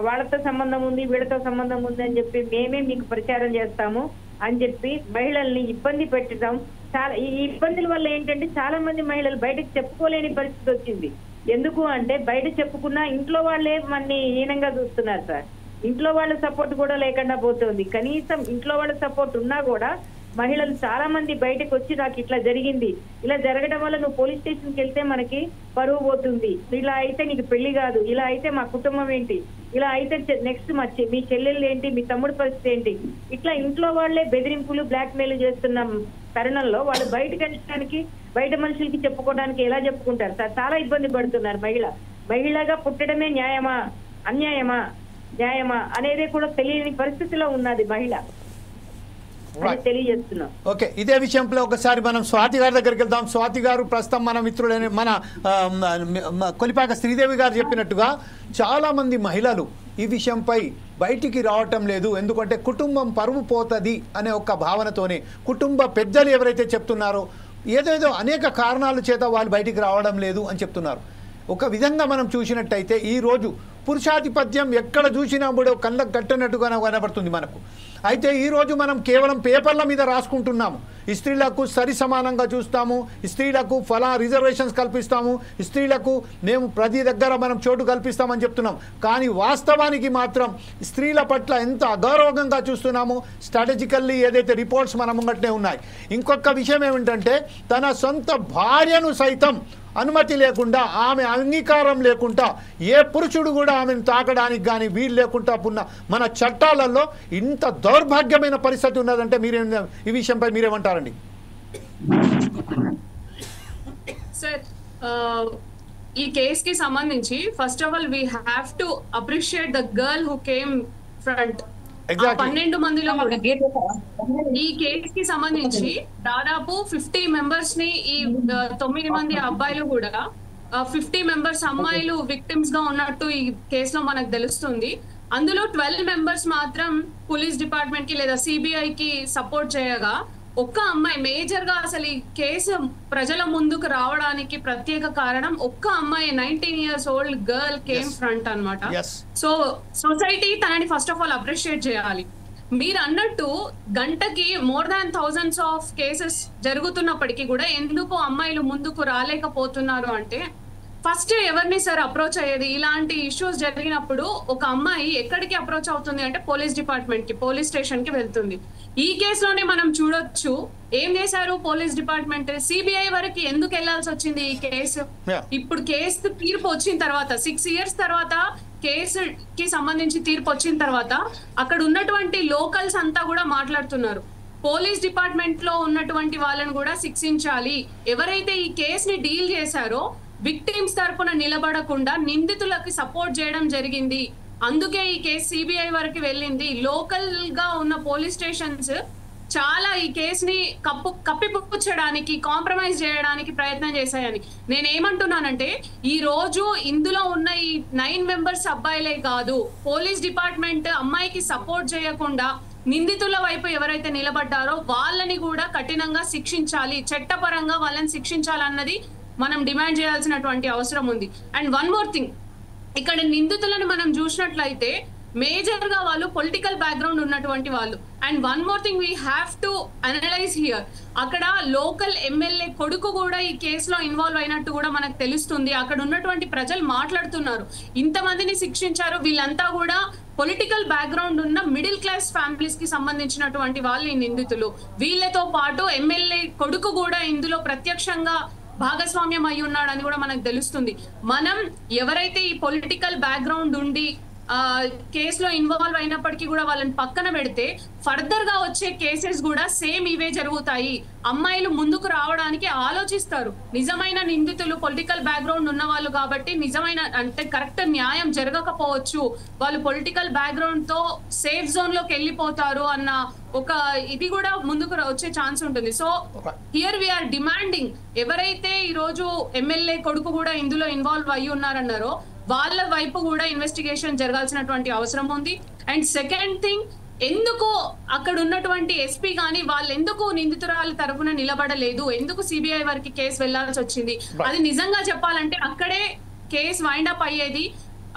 వాళ్ళతో సంబంధం ఉంది వీళ్ళతో సంబంధం ఉంది అని చెప్పి మేమే మీకు ప్రచారం చేస్తాము అని చెప్పి మహిళల్ని ఇబ్బంది పెట్టడం. చాలా ఈ ఇబ్బందుల వల్ల ఏంటంటే చాలా మంది మహిళలు బయటకు చెప్పుకోలేని పరిస్థితి వచ్చింది. ఎందుకు అంటే బయట చెప్పుకున్నా ఇంట్లో వాళ్ళే మనని హీనంగా చూస్తున్నారు సార్. ఇంట్లో వాళ్ళ సపోర్ట్ కూడా లేకుండా పోతుంది. కనీసం ఇంట్లో వాళ్ళ సపోర్ట్ ఉన్నా కూడా మహిళలు చాలా మంది బయటకు వచ్చి నాకు ఇట్లా జరిగింది, ఇలా జరగడం వల్ల నువ్వు పోలీస్ స్టేషన్కి వెళ్తే మనకి పరువు పోతుంది, ఇలా అయితే నీకు పెళ్లి కాదు, ఇలా అయితే మా కుటుంబం ఏంటి, ఇలా అయితే నెక్స్ట్ మీ చెల్లెళ్ళు ఏంటి, మీ తమ్ముడు పరిస్థితి ఏంటి, ఇట్లా ఇంట్లో వాళ్లే బెదిరింపులు బ్లాక్ మెయిల్ చేస్తున్న తరుణంలో వాళ్ళు బయటకు వెళ్ళడానికి బయట మనుషులకి చెప్పుకోవడానికి ఎలా చెప్పుకుంటారు సార్? చాలా ఇబ్బంది పడుతున్నారు. మహిళగా పుట్టడమే న్యాయమా న్యాయమా అనేది కూడా తెలియని పరిస్థితిలో ఉన్నది మహిళ. తెలియజేస్తున్నాం. ఓకే, ఇదే విషయంలో ఒకసారి మనం స్వాతి గారి దగ్గరికి వెళ్దాం. స్వాతి గారు, ప్రస్తుతం మన మిత్రుడైన మన కొలిపాక శ్రీదేవి గారు చెప్పినట్టుగా చాలా మంది మహిళలు ఈ విషయంపై బయటికి రావటం లేదు. ఎందుకంటే కుటుంబం పరువు పోతుంది అనే ఒక భావనతోనే కుటుంబ పెద్దలు ఎవరైతే చెప్తున్నారో ఏదేదో అనేక కారణాల చేత వాళ్ళు బయటికి రావడం లేదు అని చెప్తున్నారు. ఒక విధంగా మనం చూసినట్టయితే ఈరోజు పురుషాధిపత్యం ఎక్కడ చూసినా కూడా కళ్ళకు కట్టినట్టుగా కనబడుతుంది మనకు. అయితే ఈరోజు మనం కేవలం పేపర్ల మీద రాసుకుంటున్నాము. స్త్రీలకు సరి సమానంగా చూస్తాము, స్త్రీలకు రిజర్వేషన్స్ కల్పిస్తాము, స్త్రీలకు మేము ప్రతి దగ్గర మనం చోటు కల్పిస్తామని చెప్తున్నాం. కానీ వాస్తవానికి మాత్రం స్త్రీల పట్ల ఎంత అగౌరవంగా చూస్తున్నామో స్ట్రాటజికల్లీ ఏదైతే రిపోర్ట్స్ మన ముంగట్నే ఉన్నాయి. ఇంకొక విషయం ఏమిటంటే తన సొంత భార్యను సైతం అనుమతి లేకుండా, ఆమె అంగీకారం లేకుండా ఏ పురుషుడు కూడా ఆమెను తాకడానికి కానీ వీలు లేకుండా ఉన్న మన చట్టాలలో ఇంత దౌర్భాగ్యమైన పరిస్థితి ఉన్నదంటే ఈ విషయంపై మీరేమంటారండి? సార్, ఈ కేస్ కి సంబంధించి first of all we have to appreciate the girl who came front. 12 మందిలో ఈ కేస్ కి సంబంధించి దాదాపు 50 మెంబర్స్ ని ఈ 9 మంది అబ్బాయిలు కూడా 50 మెంబర్స్ అమ్మాయిలు విక్టిమ్స్ గా ఉన్నట్టు ఈ కేసులో మనకు తెలుస్తుంది. అందులో 12 మెంబర్స్ మాత్రం పోలీస్ డిపార్ట్మెంట్ కి లేదా సిబిఐ కి సపోర్ట్ చేయగా ఒక్క అమ్మాయి మేజర్ గా అసలు ఈ కేసు ప్రజల ముందుకు రావడానికి ప్రత్యేక కారణం ఒక్క అమ్మాయి 19 years old girl came front అన్నమాట. సో సొసైటీ తనని ఫస్ట్ ఆఫ్ ఆల్ అప్రిషియేట్ చేయాలి. మీరు అన్నట్టు గంటకి more than thousands of cases జరుగుతున్నప్పటికీ కూడా ఎందుకు అమ్మాయిలు ముందుకు రాలేకపోతున్నారు అంటే ఫస్ట్ ఎవరిని సార్ అప్రోచ్ అయ్యేది? ఇలాంటి ఇష్యూస్ జరిగినప్పుడు ఒక అమ్మాయి ఎక్కడికి అప్రోచ్ అవుతుంది అంటే పోలీస్ డిపార్ట్మెంట్ కి, పోలీస్ స్టేషన్ కి వెళ్తుంది. ఈ కేసులోనే మనం చూడొచ్చు ఏం చేశారు పోలీస్ డిపార్ట్మెంట్, సిబిఐ వరకు ఎందుకు వెళ్లాల్సి వచ్చింది ఈ కేసు. ఇప్పుడు కేసు తీర్పు వచ్చిన తర్వాత 6 years తర్వాత కేసుకి సంబంధించి తీర్పు వచ్చిన తర్వాత అక్కడ ఉన్నటువంటి లోకల్స్ అంతా కూడా మాట్లాడుతున్నారు, పోలీస్ డిపార్ట్మెంట్ లో ఉన్నటువంటి వాళ్ళని కూడా శిక్షించాలి. ఎవరైతే ఈ కేసుని డీల్ చేశారో విక్టిమ్స్ తరపున నిలబడకుండా నిందితులకి సపోర్ట్ చేయడం జరిగింది. అందుకే ఈ కేసు సిబిఐ వరకు వెళ్ళింది. లోకల్ గా ఉన్న పోలీస్ స్టేషన్స్ చాలా ఈ కేసుని కప్పిపుచ్చడానికి, కాంప్రమైజ్ చేయడానికి ప్రయత్నం చేశాయని నేనేమంటున్నానంటే ఈ రోజు ఇందులో ఉన్న ఈ 9 members అబ్బాయిలే కాదు, పోలీస్ డిపార్ట్మెంట్ అమ్మాయికి సపోర్ట్ చేయకుండా నిందితుల వైపు ఎవరైతే నిలబడ్డారో వాళ్ళని కూడా కఠినంగా శిక్షించాలి, చట్టపరంగా వాళ్ళని శిక్షించాలన్నది మనం డిమాండ్ చేయాల్సినటువంటి అవసరం ఉంది. అండ్ వన్ మోర్ థింగ్, ఇక్కడ నిందితులను మనం చూసినట్లయితే మేజర్ గా వాళ్ళు పొలిటికల్ బ్యాక్గ్రౌండ్ ఉన్నటువంటి వాళ్ళు. And one more thing we have to analyse here, అక్కడ లోకల్ ఎమ్మెల్యే కొడుకు కూడా ఈ కేసులో ఇన్వాల్వ్ అయినట్టు కూడా మనకు తెలుస్తుంది. అక్కడ ఉన్నటువంటి ప్రజలు మాట్లాడుతున్నారు, ఇంతమందిని శిక్షించారు, వీళ్ళంతా కూడా పొలిటికల్ బ్యాక్గ్రౌండ్ ఉన్న మిడిల్ క్లాస్ ఫ్యామిలీస్ కి సంబంధించినటువంటి వాళ్ళు ఈ నిందితులు. వీళ్ళతో పాటు ఎమ్మెల్యే కొడుకు కూడా ఇందులో ప్రత్యక్షంగా భాగస్వామ్యం అయి ఉన్నాడని కూడా మనకు తెలుస్తుంది. మనం ఎవరైతే ఈ పొలిటికల్ బ్యాక్గ్రౌండ్ ఉండి కేసులో ఇన్వాల్వ్ అయినప్పటికీ కూడా వాళ్ళని పక్కన పెడితే ఫర్దర్ గా వచ్చే కేసెస్ కూడా సేమ్ ఇవే జరుగుతాయి. అమ్మాయిలు ముందుకు రావడానికి ఆలోచిస్తారు. నిజమైన నిందితులు పొలిటికల్ బ్యాక్గ్రౌండ్ ఉన్న వాళ్ళు కాబట్టి నిజమైన అంటే కరెక్ట్ న్యాయం జరగకపోవచ్చు, వాళ్ళు పొలిటికల్ బ్యాక్గ్రౌండ్ తో సేఫ్ జోన్ లోకి వెళ్ళిపోతారు అన్న ఒక ఇది కూడా ముందుకు వచ్చే ఛాన్స్ ఉంటుంది. సో హియర్ వీఆర్ డిమాండింగ్, ఎవరైతే ఈ రోజు ఎమ్మెల్యే కొడుకు కూడా ఇందులో ఇన్వాల్వ్ అయ్యి ఉన్నారన్నారో వాళ్ళ వైపు కూడా ఇన్వెస్టిగేషన్ జరగాల్సినటువంటి అవసరం ఉంది. అండ్ సెకండ్ థింగ్, ఎందుకు అక్కడ ఉన్నటువంటి ఎస్పీ గాని వాళ్ళు ఎందుకు నిందితురాల తరఫున నిలబడలేదు, ఎందుకు సిబిఐ వరకు కేసు వెళ్లాల్సి వచ్చింది? అది నిజంగా చెప్పాలంటే అక్కడే కేసు వైండ్ అప్ అయ్యేది.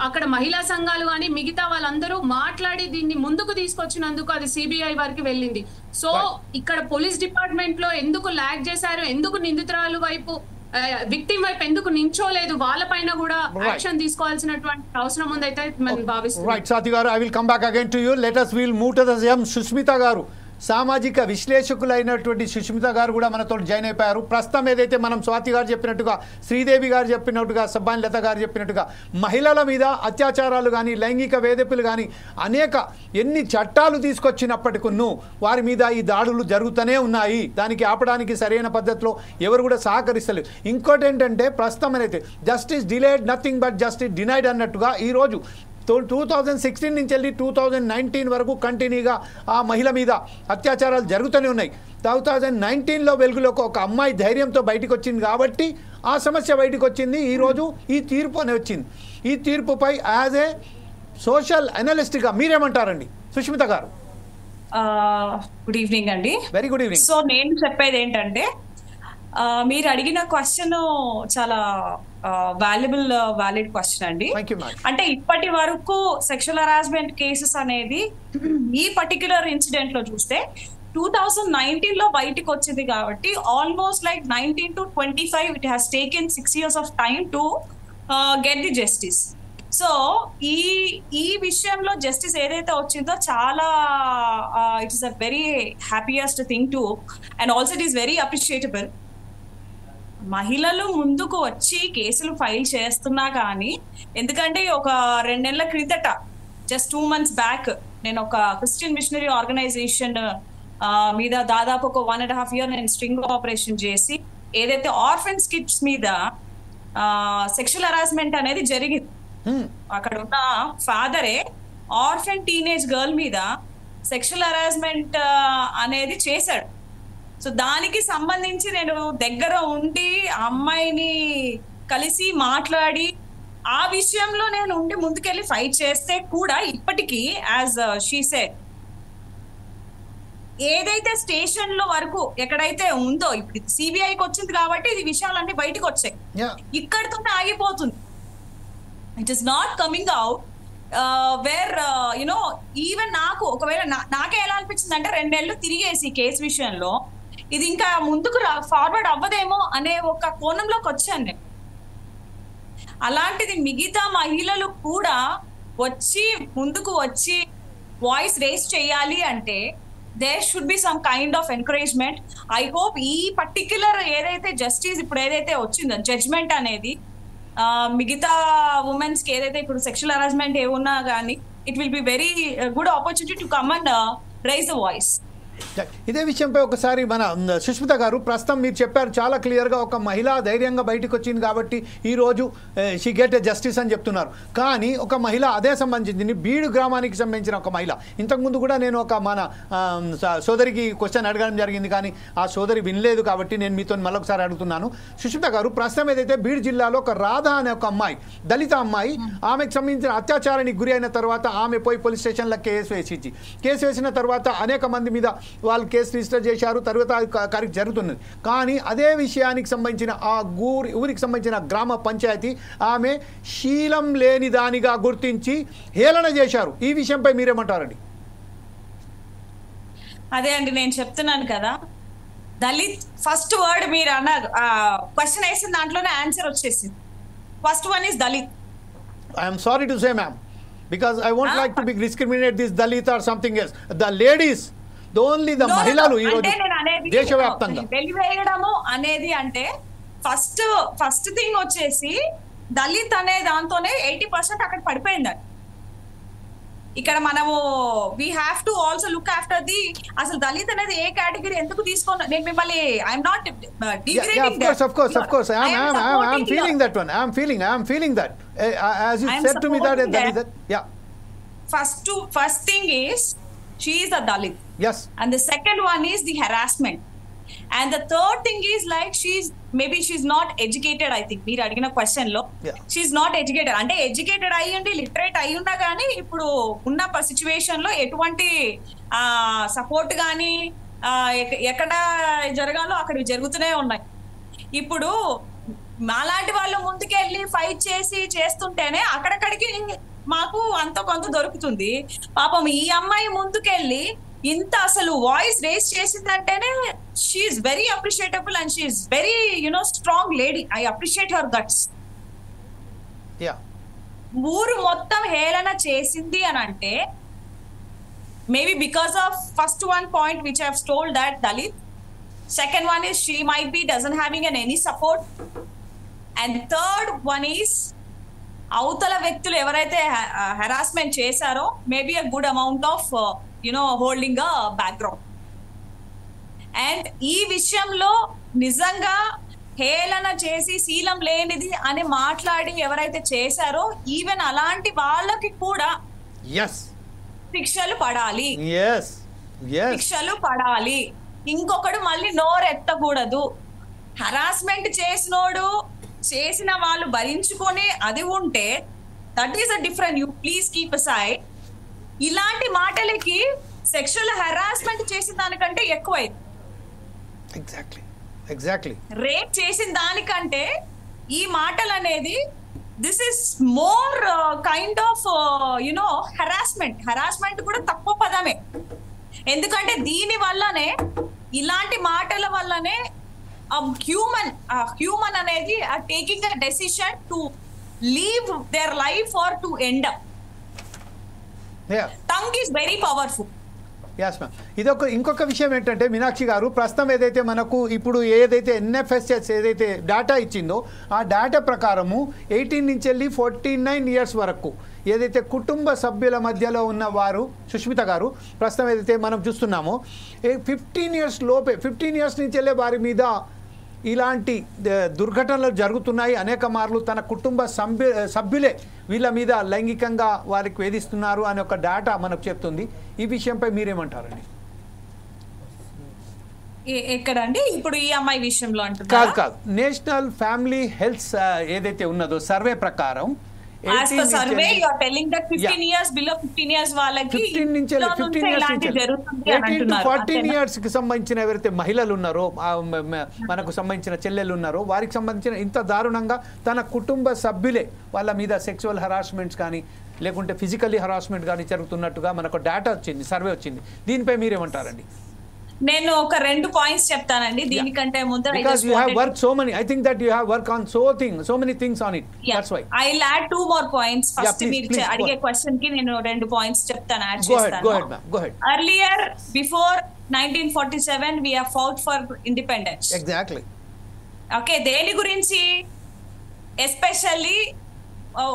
అక్కడ మహిళా సంఘాలు కానీ మిగతా వాళ్ళందరూ మాట్లాడి దీన్ని ముందుకు తీసుకొచ్చినందుకు అది సిబిఐ వరకు వెళ్ళింది. సో ఇక్కడ పోలీస్ డిపార్ట్మెంట్ లో ఎందుకు లాగ్ చేశారు, ఎందుకు నిందితురాలు వైపు విక్టిమ్ వైపు ఎందుకు నించోలేదు, వాళ్ళపైన కూడా యాక్షన్ తీసుకోవాల్సినటువంటి అవసరం ఉందైతే మనం భావిస్తున్నాం. రైట్ స్వాతి గారు, I will come back again to you. Let us we'll move to the Sushmita గారు, సామాజిక విశ్లేషకులైనటువంటి సుష్మిత గారు కూడా మనతో జాయిన్ అయిపోయారు. ప్రస్తుతం ఏదైతే మనం స్వాతి గారు చెప్పినట్టుగా, శ్రీదేవి గారు చెప్పినట్టుగా, సబ్బాని లత గారు చెప్పినట్టుగా మహిళల మీద అత్యాచారాలు కానీ లైంగిక వేధింపులు కానీ అనేక ఎన్ని చట్టాలు తీసుకొచ్చినప్పటికీ వారి మీద ఈ దాడులు జరుగుతూనే ఉన్నాయి. దానికి ఆపడానికి సరైన పద్ధతిలో ఎవరు కూడా సహకరిస్తలేదు. ఇంకోటి ఏంటంటే ప్రస్తుతం అయితే justice delayed nothing but justice denied అన్నట్టుగా ఈరోజు 2016 నుంచి వెళ్ళి 2019 వరకు కంటిన్యూగా ఆ మహిళ మీద అత్యాచారాలు జరుగుతూనే ఉన్నాయి. 2019లో వెలుగులోకి ఒక అమ్మాయి ధైర్యంతో బయటకు వచ్చింది కాబట్టి ఆ సమస్య బయటకు వచ్చింది. ఈరోజు ఈ తీర్పు అని వచ్చింది. ఈ తీర్పుపై యాజ్ ఏ సోషల్ అనలిస్ట్గా మీరేమంటారండి సుష్మిత గారు? గుడ్ ఈవినింగ్ అండి. Very good evening. సో నేను చెప్పేది ఏంటంటే, మీరు అడిగిన క్వశ్చన్ చాలా వ్యాలిడ్ క్వశ్చన్ అండి. అంటే ఇప్పటి వరకు సెక్షువల్ హరాస్మెంట్ కేసెస్ అనేది ఈ పర్టిక్యులర్ ఇన్సిడెంట్ లో చూస్తే 2019 లో బయటకు వచ్చింది కాబట్టి almost like 19 to 25 it has taken 6 years of time to get the justice. So ఈ విషయంలో జస్టిస్ ఏదైతే వచ్చిందో చాలా it is a very happiest thing to, and also it is very appreciable. మహిళలు ముందుకు వచ్చి కేసులు ఫైల్ చేస్తున్నా కానీ, ఎందుకంటే ఒక 2 నెలల క్రిందట జస్ట్ 2 months బ్యాక్ నేను ఒక క్రిస్టియన్ మిషనరీ ఆర్గనైజేషన్ మీద దాదాపు ఒక 1.5 year నేను స్ట్రింగ్ ఆపరేషన్ చేసి ఏదైతే ఆర్ఫన్స్ కిడ్స్ మీద సెక్షువల్ హరాస్మెంట్ అనేది జరిగింది. అక్కడ ఉన్న ఫాదరే ఆర్ఫన్ టీనేజ్ గర్ల్ మీద సెక్షువల్ హరాస్మెంట్ అనేది చేశాడు. సో దానికి సంబంధించి నేను దగ్గర ఉండి అమ్మాయిని కలిసి మాట్లాడి ఆ విషయంలో నేను ఉండి ముందుకెళ్ళి ఫైట్ చేస్తే కూడా ఇప్పటికీ యాజ్ షీ సెడ్ ఏదైతే స్టేషన్ లో వరకు ఎక్కడైతే ఉందో ఇప్పుడు సిబిఐకి వచ్చింది కాబట్టి ఇది విషయాలన్నీ బయటకు వచ్చాయి, ఇక్కడితోనే ఆగిపోతుంది. It is not coming out where you know even నాకు ఒకవేళ నాకే ఎలా అనిపించింది అంటే 2 నెలలు తిరిగేసి కేసు విషయంలో ఇది ఇంకా ముందుకు ఫార్వర్డ్ అవ్వదేమో అనే ఒక కోణంలోకి వచ్చాను నేను. అలాంటిది మిగతా మహిళలు కూడా వచ్చి ముందుకు వచ్చి వాయిస్ రేస్ చేయాలి అంటే there should be some kind of encouragement. I hope ఈ పర్టిక్యులర్ ఏదైతే జస్టిస్ ఇప్పుడు ఏదైతే వచ్చిందో జడ్జ్మెంట్ అనేది మిగతా ఉమెన్స్ కి ఏదైతే ఇప్పుడు సెక్షువల్ హరాస్మెంట్ ఏమున్నా కానీ it will be very good opportunity to come and raise the voice. ఇదే విషయంపై ఒకసారి మన సుష్మిత గారు, ప్రస్తుతం మీరు చెప్పారు చాలా క్లియర్గా, ఒక మహిళ ధైర్యంగా బయటకు వచ్చింది కాబట్టి ఈరోజు షీ గెట్ ఎ జస్టిస్ అని చెప్తున్నారు. కానీ ఒక మహిళ అదే సంబంధించింది బీడు గ్రామానికి సంబంధించిన ఒక మహిళ, ఇంతకుముందు కూడా నేను ఒక మన సోదరికి క్వశ్చన్ అడగడం జరిగింది కానీ ఆ సోదరి వినలేదు కాబట్టి నేను మీతో మరొకసారి అడుగుతున్నాను. సుష్మిత గారు, ప్రస్తుతం ఏదైతే బీడు జిల్లాలో ఒక రాధ అనే ఒక అమ్మాయి, దళిత అమ్మాయి, ఆమెకు సంబంధించిన అత్యాచారానికి గురి అయిన తర్వాత ఆమె పోయి పోలీస్ స్టేషన్లో కేసు వేసింది. కేసు వేసిన తర్వాత అనేక మంది మీద వాళ్ళు కేసు రిజిస్టర్ చేశారు, తర్వాత కార్యం జరుగుతున్నది. కానీ అదే విషయానికి సంబంధించిన ఆ ఊరికి సంబంధించిన గ్రామ పంచాయతీ ఆమె శీలం లేని దానిగా గుర్తించి హేళన చేశారు. ఈ విషయంపై మీరేమంటారండి? అదే అండి నేను చెప్తున్నాను కదా, దళిత్ ఫస్ట్ వర్డ్ మీరు అన్నారు, క్వశ్చన్ వేసిన దాంట్లోనే ఆన్సర్ వచ్చేసింది. First one is Dalit. I'm sorry to say ma'am, because I won't like to be discriminate this Dalit or something else. The ladies, the only the మహిళలు ఈ రోజు దేశవ్యాప్తంగా వెలివేయడము అనేది అంటే ఫస్ట్ థింగ్ వచ్చేసి దళిత్ అనే దాంతోనే 80% అక్కడ పడిపోయింది. ఇక్కడ మనము we have to also look after the అసలు దళిత్ అనేది ఏ కేటగిరీ ఎందుకు తీసుకున్నా. నేను మిమ్మల్ని I'm not degrading that. Of course I'm feeling that one. I'm feeling that as you said to me that yeah. First thing is she is a Dalit. Yes. And the second one is the harassment. And the third thing is like she's not educated. I think మీరు అడిగిన క్వశ్చన్ లో షీఈ్ నాట్ ఎడ్యుకేటెడ్. అంటే ఎడ్యుకేటెడ్ అయ్యండి, లిటరేట్ అయి ఉన్నా కానీ ఇప్పుడు ఉన్న సిచ్యువేషన్ లో ఎటువంటి సపోర్ట్ కానీ ఎక్కడ జరగాలో అక్కడ జరుగుతూనే ఉన్నాయి. ఇప్పుడు మాలాంటి వాళ్ళు ముందుకెళ్ళి ఫైట్ చేస్తుంటేనే అక్కడక్కడికి మాకు అంత కొంత దొరుకుతుంది. పాపం ఈ అమ్మాయి ముందుకెళ్ళి ఇంత అసలు వాయిస్ రేస్ చేసిందంటేనే she's very appreciable and she's very strong lady. I appreciate her guts. ఊరు మొత్తం హేళన చేసింది అని అంటే maybe because of first one point which I have told that Dalit. Second one is she might be doesn't having any support. And third one is అవతల వ్యక్తులు ఎవరైతే హెరాస్మెంట్ చేశారో maybe a good amount of holding a background. And ఈ విషయంలో నిజంగా హేళన చేసి శీలం లేనిది అని మాట్లాడి ఎవరైతే చేశారో ఈవెన్ అలాంటి వాళ్ళకి కూడా శిక్షలు పడాలి. శిక్షలు పడాలి. ఇంకొకడు మళ్ళీ నోరెత్తకూడదు. హరాస్మెంట్ చేసిన వాళ్ళు భరించుకొని అది ఉంటే that is a different. You please keep aside. ఇలాంటి మాటలకి సెక్షువల్ హెరాస్మెంట్ చేసిన దానికంటే ఎక్కువైంది. ఎగ్జాక్ట్లీ రేప్ చేసిన దానికంటే ఈ మాటలు అనేది this is more kind of harassment కూడా తక్కువ పదమే. ఎందుకంటే దీని వల్లనే ఇలాంటి మాటల వల్లనే హ్యూమన్ అనేది taking a decision to leave their life or to end up. Tongue is very powerful. yes ma'am. ఇంకొక విషయం ఏంటంటే మీనాక్షి గారు, ప్రస్తుతం ఏదైతే మనకు ఇప్పుడు ఏదైతే NFSS ఏదైతే డేటా ఇచ్చిందో ఆ డేటా ప్రకారము 18 నుంచి వెళ్ళి 49 years వరకు ఏదైతే కుటుంబ సభ్యుల మధ్యలో ఉన్న వారు, సుష్మిత గారు ప్రస్తుతం ఏదైతే మనం చూస్తున్నామో 15 years లోపే 15 years నుంచి వెళ్ళే వారి మీద ఇలాంటి దుర్ఘటనలు జరుగుతున్నాయి. అనేక మార్లు తన కుటుంబ సభ్యులే వీళ్ళ మీద లైంగికంగా వారికి వేధిస్తున్నారు అనే ఒక డేటా మనకు చెప్తుంది. ఈ విషయంపై మీరేమంటారండి? ఎక్కడండి ఇప్పుడు ఈ అమ్మాయి విషయంలో అంటున్నారు? కాదు, నేషనల్ ఫ్యామిలీ హెల్త్ ఏదైతే ఉన్నదో సర్వే ప్రకారం As per survey, you are telling that 15 years below 15 years వాళ్ళకి 15 నుంచి 18 to 14 years కి సంబంధించిన ఎవరైతే మహిళలు ఉన్నారో, మనకు సంబంధించిన చెల్లెలు ఉన్నారో వారికి సంబంధించిన ఇంత దారుణంగా తన కుటుంబ సభ్యులే వాళ్ళ మీద సెక్సువల్ హరాస్మెంట్స్ కానీ లేకుంటే ఫిజికల్లీ హరాస్మెంట్ కానీ జరుగుతున్నట్టుగా మనకు డేటా వచ్చింది, సర్వే వచ్చింది. దీనిపై మీరేమంటారండి? నేను ఒక 2 పాయింట్స్ చెప్తానండి దీనికంటే ముందు. Because you have worked so many, I think that you have worked on so many things on it. That's why I'll add 2 more points. First మీరు అడిగే క్వశ్చన్ కి నేను 2 పాయింట్స్ చెప్తాను, యాడ్ చేస్తాను. Go ahead ma'am, go ahead. Earlier, before 1947 we have fought for independence. Exactly. Okay, దేని గురించి? ఎస్పెషల్లీ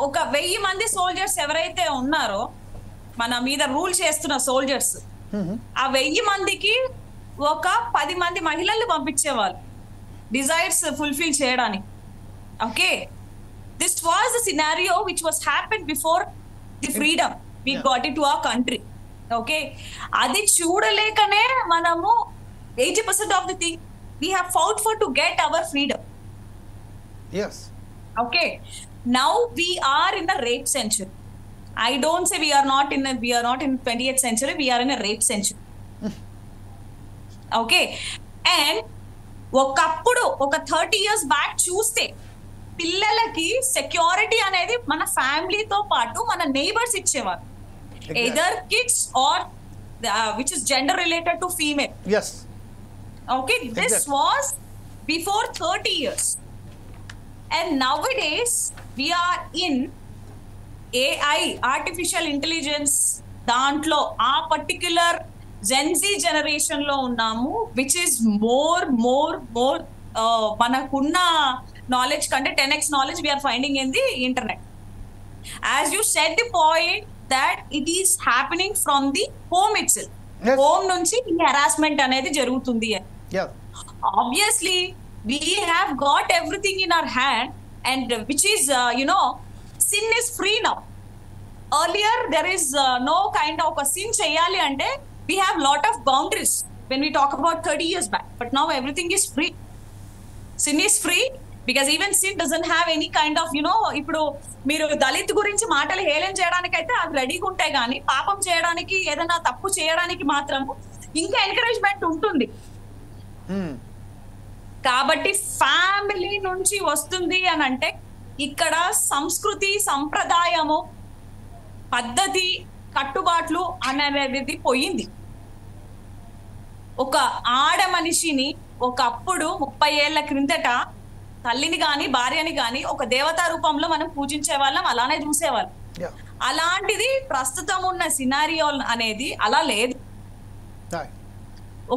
ఒక 1000 మంది సోల్జర్స్ ఎవరైతే ఉన్నారో మన మీద రూల్ చేస్తున్న సోల్జర్స్, ఆ 1000 మందికి ఒక 10 మంది మహిళల్ని పంపించేవాళ్ళు డిజైర్స్ ఫుల్ఫిల్ చేయడానికి. Okay, this was the scenario which was happen before the freedom we got it to our country. Okay, అది చూడలేకనే మనము 80% of the thing we have fought for to get our freedom. Yes. Okay, now we are in a rape century. I don't say we are not in 20th century, we are in a rape century. Okay. And ఒకప్పుడు ఒక 30 years బ్యాక్ చూస్తే పిల్లలకి సెక్యూరిటీ అనేది మన ఫ్యామిలీతో పాటు మన నైబర్స్ ఇచ్చేవారు, either kids are which is gender related to female. yes Okay, this was before 30 years. And nowadays, we are in AI, artificial intelligence, దాంట్లో ఆ పర్టిక్యులర్ జెన్జీ జనరేషన్ లో ఉన్నాము, విచ్ ఇస్ మోర్ మనకున్న నాలెడ్జ్ కంటే 10x knowledge we are finding in the internet. As you said the point that it is happening from the home itself. Home నుంచి ఈ హెరాస్మెంట్ అనేది జరుగుతుంది అని. Obviously, we have got everything in our hand, and which is, sin is free now. Earlier, there is no kind of a sin cheyali ante we have lot of boundaries when we talk about 30 years back. But now everything is free. Sin is free because even sin doesn't have any kind of, ఇప్పుడు మీరు దళిత్ గురించి మాటలు హేళన చేయడానికి అయితే అది రెడీగా ఉంటాయి, కానీ పాపం చేయడానికి ఏదైనా తప్పు చేయడానికి మాత్రం ఇంకా ఎంకరేజ్మెంట్ ఉంటుంది. కాబట్టి ఫ్యామిలీ నుంచి వస్తుంది అని అంటే ఇక్కడ సంస్కృతి, సంప్రదాయము, పద్ధతి, కట్టుబాట్లు అనేది పోయింది. ఒక ఆడ మనిషిని ఒకప్పుడు 30 ఏళ్ల క్రిందట తల్లిని గాని భార్యని గాని ఒక దేవతా రూపంలో మనం పూజించే వాళ్ళం, అలానే చూసేవాళ్ళం. అలాంటిది ప్రస్తుతం ఉన్న సినారియో అనేది అలా లేదు.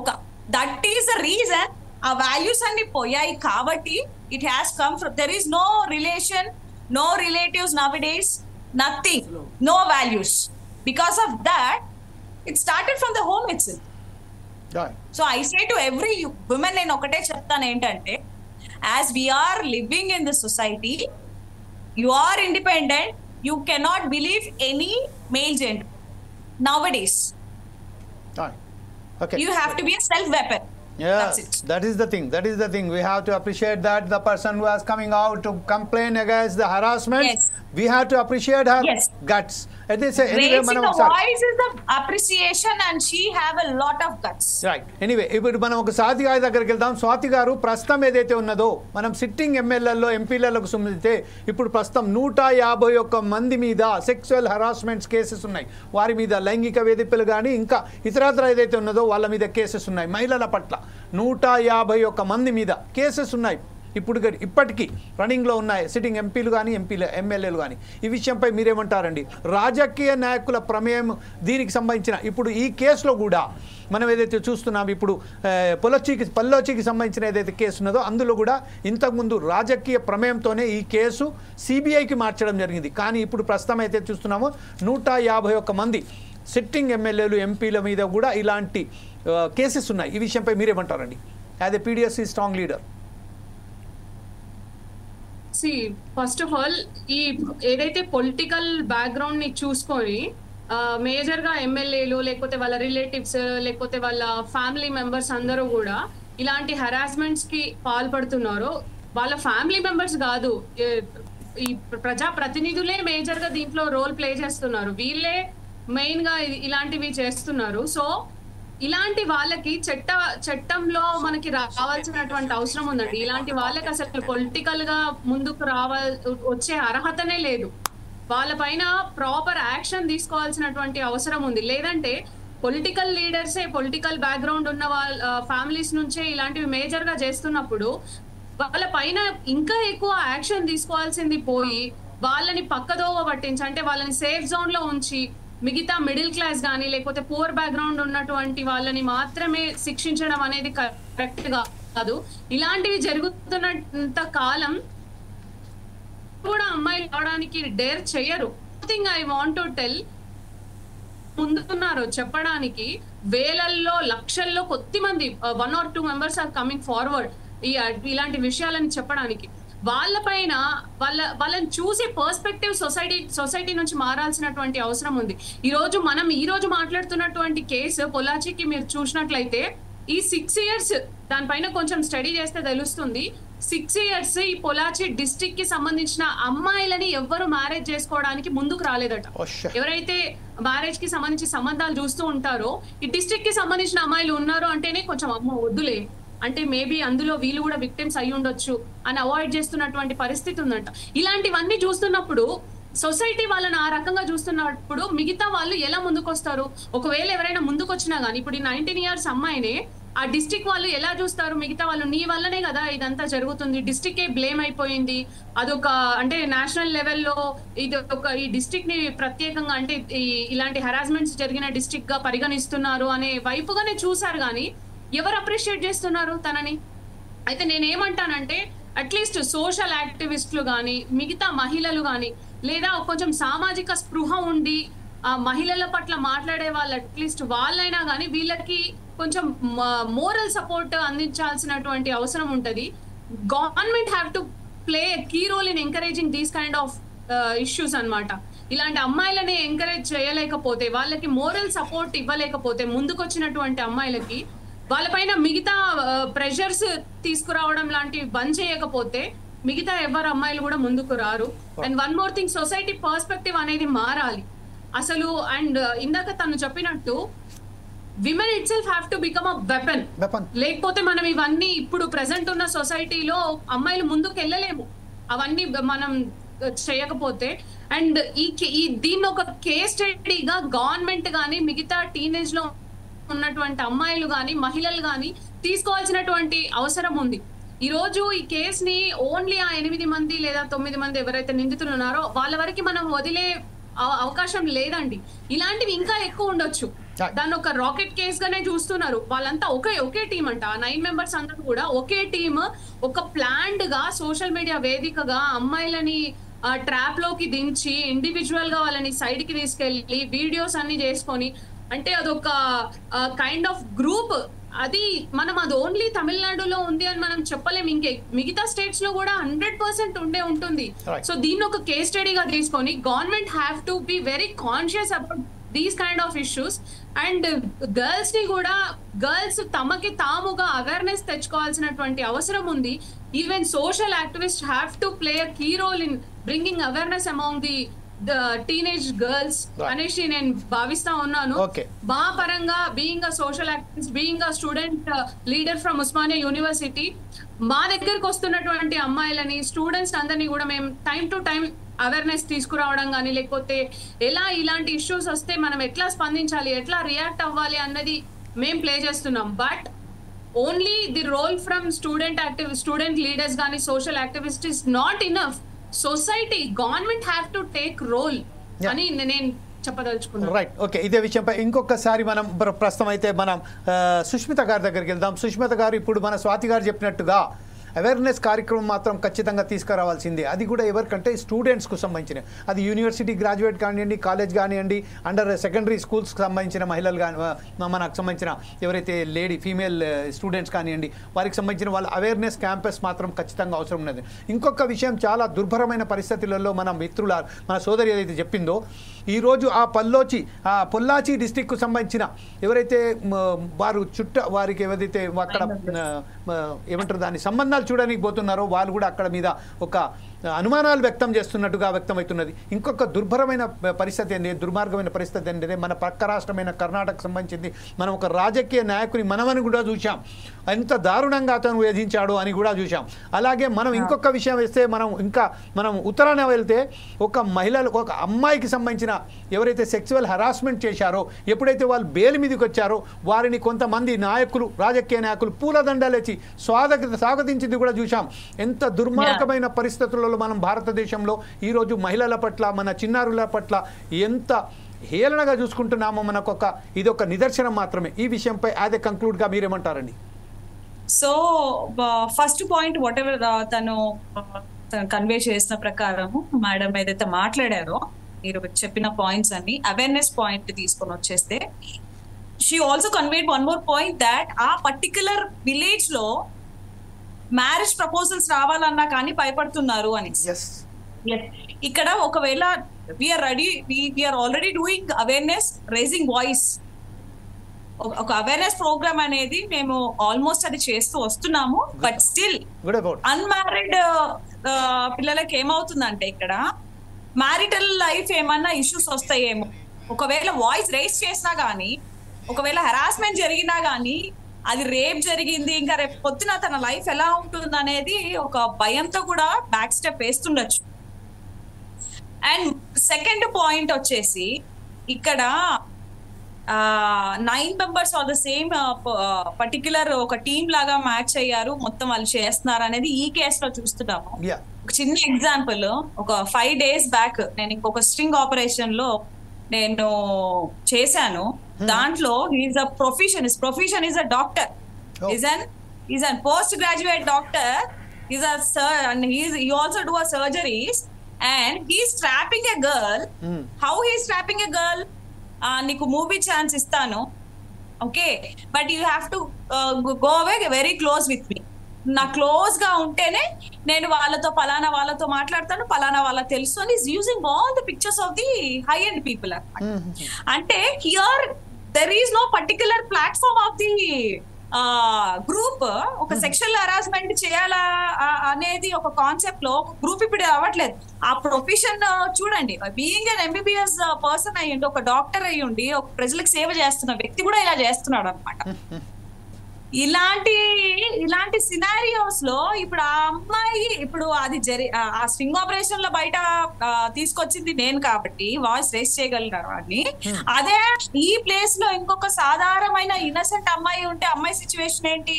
ఒక దట్ ఈస్ ద రీజన్ ఆ వాల్యూస్ అన్ని పోయాయి కాబట్టి it has come from, there is no relation, no relatives nowadays, nothing, no values. Because of that it started from the home itself. So I say to every women, నేను ఒకటే చెప్తాను ఏంటంటే, as we are living in the society, you are independent, you cannot believe any male gender nowadays. Okay, you have to be a self weapon. Yeah, that's it. that is the thing. We have to appreciate that the person who is coming out to complain against the harassment, Yes. we have to appreciate her Yes. guts. And they say anyway, Raising the voice is the appreciation, and she have a lot of guts. Right. Anyway, ఇప్పుడు మనం ఒక స్వాతి గారి దగ్గరికి వెళ్దాం. స్వాతి గారు, ప్రస్తుతం ఏదైతే ఉన్నదో మనం సిట్టింగ్ ఎమ్మెల్యేలలో, ఎంపీలకు సంబంధించితే ఇప్పుడు ప్రస్తుతం 151 మంది మీద సెక్సువల్ హరాస్మెంట్స్ కేసెస్ ఉన్నాయి. వారి మీద లైంగిక వేధింపులు కానీ ఇంకా ఇతరత్ర ఏదైతే ఉన్నదో వాళ్ళ మీద కేసెస్ ఉన్నాయి. మహిళల పట్ల 151 మంది మీద కేసెస్ ఉన్నాయి. ఇప్పటికీ రన్నింగ్లో ఉన్నాయి సిట్టింగ్ ఎంపీలు కానీ ఎమ్మెల్యేలు కానీ. ఈ విషయంపై మీరేమంటారండి? రాజకీయ నాయకుల ప్రమేయం దీనికి సంబంధించిన ఇప్పుడు ఈ కేసులో కూడా మనం ఏదైతే చూస్తున్నాం, ఇప్పుడు పల్లోచికి సంబంధించిన ఏదైతే కేసు ఉన్నదో అందులో కూడా ఇంతకుముందు రాజకీయ ప్రమేయంతోనే ఈ కేసు సిబిఐకి మార్చడం జరిగింది. కానీ ఇప్పుడు ప్రస్తుతం అయితే చూస్తున్నామో 151 మంది సిట్టింగ్ ఎమ్మెల్యేలు, ఎంపీల మీద కూడా ఇలాంటి కేసెస్ ఉన్నాయి. ఈ విషయంపై మీరేమంటారండి as a PDSC strong leader? First of all, ఈ ఏదైతే పొలిటికల్ బ్యాక్గ్రౌండ్ ని చూసుకొని మేజర్ గా ఎమ్మెల్యేలు లేకపోతే వాళ్ళ రిలేటివ్స్ లేకపోతే వాళ్ళ ఫ్యామిలీ మెంబర్స్ అందరూ కూడా ఇలాంటి హరాస్మెంట్స్ కి పాల్పడుతున్నారు. వాళ్ళ ఫ్యామిలీ మెంబర్స్ కాదు, ఈ ప్రజా ప్రతినిధులే మేజర్ గా దీంట్లో రోల్ ప్లే చేస్తున్నారు. వీళ్ళే మెయిన్ గా ఇలాంటివి చేస్తున్నారు. సో ఇలాంటి వాళ్ళకి చట్టంలో మనకి రావాల్సినటువంటి అవసరం ఉందండి. ఇలాంటి వాళ్ళకి అసలు పొలిటికల్ గా ముందుకు వచ్చే అర్హతనే లేదు. వాళ్ళపైన ప్రాపర్ యాక్షన్ తీసుకోవాల్సినటువంటి అవసరం ఉంది. లేదంటే పొలిటికల్ లీడర్సే, పొలిటికల్ బ్యాక్గ్రౌండ్ ఉన్న వాళ్ళ ఫ్యామిలీస్ నుంచే ఇలాంటివి మేజర్ గా చేస్తున్నప్పుడు వాళ్ళ పైన ఇంకా ఎక్కువ యాక్షన్ తీసుకోవాల్సింది పోయి వాళ్ళని పక్కదోవ పట్టించి, అంటే వాళ్ళని సేఫ్ జోన్ లో ఉంచి మిగతా మిడిల్ క్లాస్ కానీ లేకపోతే పూర్ బ్యాక్గ్రౌండ్ ఉన్నటువంటి వాళ్ళని మాత్రమే శిక్షించడం అనేది కరెక్ట్ కాదు. ఇలాంటివి జరుగుతున్నంత కాలం కూడా అమ్మాయిలు అవడానికి డేర్ చెయ్యరు. Thing I want to tell, ముందున్నారు చెప్పడానికి, వేలల్లో లక్షల్లో కొద్ది మంది 1 or 2 members are coming forward ఇలాంటి విషయాలని చెప్పడానికి. వాళ్ళపైన వాళ్ళని చూసే పర్స్పెక్టివ్ సొసైటీ నుంచి మారాల్సినటువంటి అవసరం ఉంది. ఈ రోజు మాట్లాడుతున్నటువంటి కేసు పొల్లాచికి మీరు చూసినట్లయితే ఈ 6 years దానిపైన కొంచెం స్టడీ చేస్తే తెలుస్తుంది. 6 years ఈ పొలాచి డిస్ట్రిక్ట్ కి సంబంధించిన అమ్మాయిలని ఎవ్వరు మ్యారేజ్ చేసుకోవడానికి ముందుకు రాలేదట. ఎవరైతే మ్యారేజ్ కి సంబంధించి సంబంధాలు చూస్తూ ఉంటారో ఈ డిస్ట్రిక్ట్ కి సంబంధించిన అమ్మాయిలు ఉన్నారు అంటేనే కొంచెం అమ్మ వద్దులే, అంటే మేబీ అందులో వీళ్ళు కూడా విక్టిమ్స్ అయి ఉండొచ్చు అని అవాయిడ్ చేస్తున్నటువంటి పరిస్థితి ఉందంట. ఇలాంటివన్నీ చూస్తున్నప్పుడు సొసైటీ వాళ్ళని ఆ రకంగా చూస్తున్నప్పుడు మిగతా వాళ్ళు ఎలా ముందుకొస్తారు? ఒకవేళ ఎవరైనా ముందుకు వచ్చినా గానీ ఇప్పుడు 19 years అమ్మాయినే ఆ డిస్ట్రిక్ట్ వాళ్ళు ఎలా చూస్తారు? మిగతా వాళ్ళు నీ వల్లనే కదా ఇదంతా జరుగుతుంది, డిస్ట్రిక్టే బ్లేమ్ అయిపోయింది, అదొక అంటే నేషనల్ లెవెల్లో ఇది ఒక ఈ డిస్ట్రిక్ట్ ని ప్రత్యేకంగా అంటే ఇలాంటి హెరాస్మెంట్స్ జరిగిన డిస్ట్రిక్ట్ గా పరిగణిస్తున్నారు అనే వైపుగానే చూసారు కానీ ఎవరు అప్రిషియేట్ చేస్తున్నారు తనని? అయితే నేనేమంటానంటే అట్లీస్ట్ సోషల్ యాక్టివిస్టులు కానీ మిగతా మహిళలు కానీ లేదా కొంచెం సామాజిక స్పృహ ఉండి ఆ మహిళల పట్ల మాట్లాడే వాళ్ళు అట్లీస్ట్ వాళ్ళైనా కానీ వీళ్ళకి కొంచెం మోరల్ సపోర్ట్ అందించాల్సినటువంటి అవసరం ఉంటది. Government have to play key role in encouraging these kind of issues అన్నమాట. ఇలాంటి అమ్మాయిలని ఎంకరేజ్ చేయలేకపోతే, వాళ్ళకి మోరల్ సపోర్ట్ ఇవ్వలేకపోతే, ముందుకొచ్చినటువంటి అమ్మాయిలకి వాళ్ళపైన మిగతా ప్రెషర్స్ తీసుకురావడం లాంటివి బంద్ చేయకపోతే మిగతా ఎవరు అమ్మాయిలు కూడా ముందుకు రారు. And one more thing, society perspective అనేది మారాలి అసలు. అండ్ ఇందాక తను చెప్పినట్టు women it self have to become a weapon. లేకపోతే మనం ఇవన్నీ ఇప్పుడు ప్రెసెంట్ ఉన్న సొసైటీలో అమ్మాయిలు ముందుకు వెళ్ళలేము అవన్నీ మనం చేయకపోతే. అండ్ ఈ దీన్ని ఒక కేస్ స్టడీగా గవర్నమెంట్ కానీ మిగతా టీనేజ్ లో ఉన్నటువంటి అమ్మాయిలు కానీ మహిళలు కానీ తీసుకోవాల్సినటువంటి అవసరం ఉంది. ఈ రోజు ఈ కేస్ ని ఓన్లీ ఆ 8 మంది లేదా 9 మంది ఎవరైతే నిందితులు ఉన్నారో వాళ్ళ వరకు మనం వదిలే అవకాశం లేదండి. ఇలాంటివి ఇంకా ఎక్కువ ఉండొచ్చు. దాన్ని ఒక రాకెట్ కేస్ గానే చూస్తున్నారు. వాళ్ళంతా ఒకే టీం అంట. 9 members అందరూ కూడా ఒకే టీమ్, ఒక ప్లాన్డ్ గా సోషల్ మీడియా వేదికగా అమ్మాయిలని ట్రాప్ లోకి దించి ఇండివిజువల్ గా వాళ్ళని సైడ్ కి తీసుకెళ్లి వీడియోస్ అన్ని చేసుకొని, అంటే అదొక కైండ్ ఆఫ్ గ్రూప్. అది ఓన్లీ తమిళనాడులో ఉంది అని మనం చెప్పలేము. మిగతా స్టేట్స్ లో కూడా 100% ఉంటుంది. సో దీన్ని ఒక కేస్ స్టడీగా తీసుకొని government have to be very conscious about these kind of issues. And girls ని కూడా గర్ల్స్ తమకి తాముగా అవేర్నెస్ తెచ్చుకోవాల్సినటువంటి అవసరం ఉంది. Even social activist have to play a key role in bringing awareness among the teenage girls అనేసి నేను భావిస్తా ఉన్నాను. మా పరంగా being a social activist, being a student leader from Osmania university, మా దగ్గరకు వస్తున్నటువంటి అమ్మాయిలని స్టూడెంట్స్ అందరినీ కూడా మేము టైం టు టైం అవేర్నెస్ తీసుకురావడం కానీ లేకపోతే ఎలా ఇలాంటి ఇష్యూస్ వస్తే మనం ఎట్లా స్పందించాలి, ఎట్లా రియాక్ట్ అవ్వాలి అన్నది మేము ప్లే చేస్తున్నాం. But only the role from student leaders కానీ social activist is not enough. Society government have to take role అని నేను చెప్పదలుచుకున్నాను. Right, okay. ఇదే విషయంపై ఇంకొకసారి మనం ప్రస్తుతం అయితే మనం సుష్మిత గారి దగ్గరికి వెళ్దాం. సుష్మిత గారు, ఇప్పుడు మన స్వాతి గారు చెప్పినట్టుగా అవేర్నెస్ కార్యక్రమం మాత్రం ఖచ్చితంగా తీసుకురావాల్సిందే. అది కూడా ఎవరికంటే స్టూడెంట్స్కు సంబంధించిన, అది యూనివర్సిటీ గ్రాడ్యుయేట్ కానివ్వండి, కాలేజ్ కానివ్వండి, అండర్ సెకండరీ స్కూల్స్కి సంబంధించిన మహిళలు కానీ మనకు సంబంధించిన ఎవరైతే ఫీమేల్ స్టూడెంట్స్ కానివ్వండి, వారికి సంబంధించిన వాళ్ళ అవేర్నెస్ క్యాంపస్ మాత్రం ఖచ్చితంగా అవసరం ఉన్నది. ఇంకొక విషయం, చాలా దుర్భరమైన పరిస్థితులలో మన సోదరి ఏదైతే చెప్పిందో, ఈరోజు ఆ పొల్లాచి డిస్టిక్కు సంబంధించిన ఎవరైతే వారికి ఏదైతే అక్కడ ఏమంటారు దాని సంబంధాలు చూడడానికి పోతున్నారో వాళ్ళు కూడా అక్కడ మీద ఒక అనుమానాలు వ్యక్తం చేస్తున్నట్టుగా వ్యక్తమవుతున్నది. ఇంకొక దుర్మార్గమైన పరిస్థితి ఏంటంటే మన పక్క రాష్ట్రమైన కర్ణాటకకు సంబంధించింది. మనం ఒక రాజకీయ నాయకుని మనమని కూడా చూసాం, ఎంత దారుణంగా అతను వేధించాడు అని కూడా చూసాం. అలాగే మనం ఇంకొక విషయం వేస్తే మనం ఉత్తరాన వెళ్తే ఒక అమ్మాయికి సంబంధించిన ఎవరైతే సెక్సువల్ హెరాస్మెంట్ చేశారో, ఎప్పుడైతే వాళ్ళు బెయిల్ మీదకి వచ్చారో వారిని కొంతమంది రాజకీయ నాయకులు పూలదండలేచి స్వాగతించింది కూడా చూసాం. ఎంత దుర్మార్గమైన పరిస్థితులలో మనం భారతదేశంలో ఈరోజు మహిళల పట్ల, మన చిన్నారుల పట్ల ఎంత హేళనగా చూసుకుంటున్నామో ఇది ఒక నిదర్శనం మాత్రమే. ఈ విషయంపై అదే కంక్లూడ్ గా మీరేమంటారండి? So first point whatever తను కన్వే చేసిన ప్రకారము మేడం ఏదైతే మాట్లాడారో, మీరు చెప్పిన పాయింట్స్ అన్ని అవేర్నెస్ పాయింట్ తీసుకొని వచ్చేస్తే, she also conveyed one more point that ఆ పర్టికులర్ విలేజ్ లో మ్యారేజ్ ప్రపోజల్స్ రావాలన్నా కానీ భయపడుతున్నారు అని. ఇక్కడ ఒకవేళ we are already doing awareness, raising voice. ఒక అవేర్నెస్ ప్రోగ్రామ్ అనేది మేము ఆల్మోస్ట్ అది చేస్తూ వస్తున్నాము. బట్ స్టిల్ అన్మ్యారీడ్ పిల్లలకి ఏమవుతుందంటే ఇక్కడ మ్యారిటల్ లైఫ్ ఏమన్నా ఇష్యూస్ వస్తాయేమో, ఒకవేళ వాయిస్ రేస్ చేసినా గానీ, ఒకవేళ హెరాస్మెంట్ జరిగినా గానీ, అది రేప్ జరిగింది, ఇంకా రేపు పొద్దున తన లైఫ్ ఎలా ఉంటుంది అనేది ఒక భయంతో కూడా బ్యాక్ స్టెప్ వేస్తుండొచ్చు. అండ్ సెకండ్ పాయింట్ వచ్చేసి ఇక్కడ 9 members of the same particular ఒక టీమ్ లాగా మ్యాచ్ అయ్యారు, మొత్తం వాళ్ళు చేస్తున్నారు అనేది ఈ కేసులో చూస్తున్నాము. ఒక చిన్న ఎగ్జాంపుల్, ఒక 5 days బ్యాక్ నేను ఇంకొక స్ట్రింగ్ ఆపరేషన్ లో నేను చేశాను. దాంట్లో is a profession is a doctor, is an post graduate doctor, is a sir and he also do a surgeries and he's trapping a girl. How he's trapping a girl? నీకు మూవీ ఛాన్స్ ఇస్తాను, okay, but you have to go away very close with me. నా క్లోజ్ గా ఉంటేనే నేను పలానా వాళ్ళతో మాట్లాడతాను, పలానా వాళ్ళకి తెలుసు అని is using all the pictures of the high end people అన్నమాట. అంటే here there is no particular platform of the group. ఒక సెక్షువల్ హరాస్మెంట్ చేయాలా అనేది ఒక కాన్సెప్ట్ లో గ్రూప్ ఇప్పుడు అవ్వట్లేదు. ఆ ప్రొఫెషన్ చూడండి, బీయింగ్ అన్ ఎంబీబీఎస్ పర్సన్ అయ్యిండి, ఒక డాక్టర్ అయ్యుండి ఒక ప్రజలకు సేవ చేస్తున్న వ్యక్తి కూడా ఇలా చేస్తున్నాడు అనమాట. ఇలాంటి సినారియోస్ లో ఇప్పుడు ఆ అమ్మాయి ఇప్పుడు అది ఆ స్ట్రింగ్ ఆపరేషన్ లో బయట తీసుకొచ్చింది నేను కాబట్టి వాయిస్ రేస్ చేయగలిగాను అని. అదే ఈ ప్లేస్ లో ఇంకొక సాధారణమైన ఇన్నసెంట్ అమ్మాయి ఉంటే అమ్మాయి సిచ్యువేషన్ ఏంటి?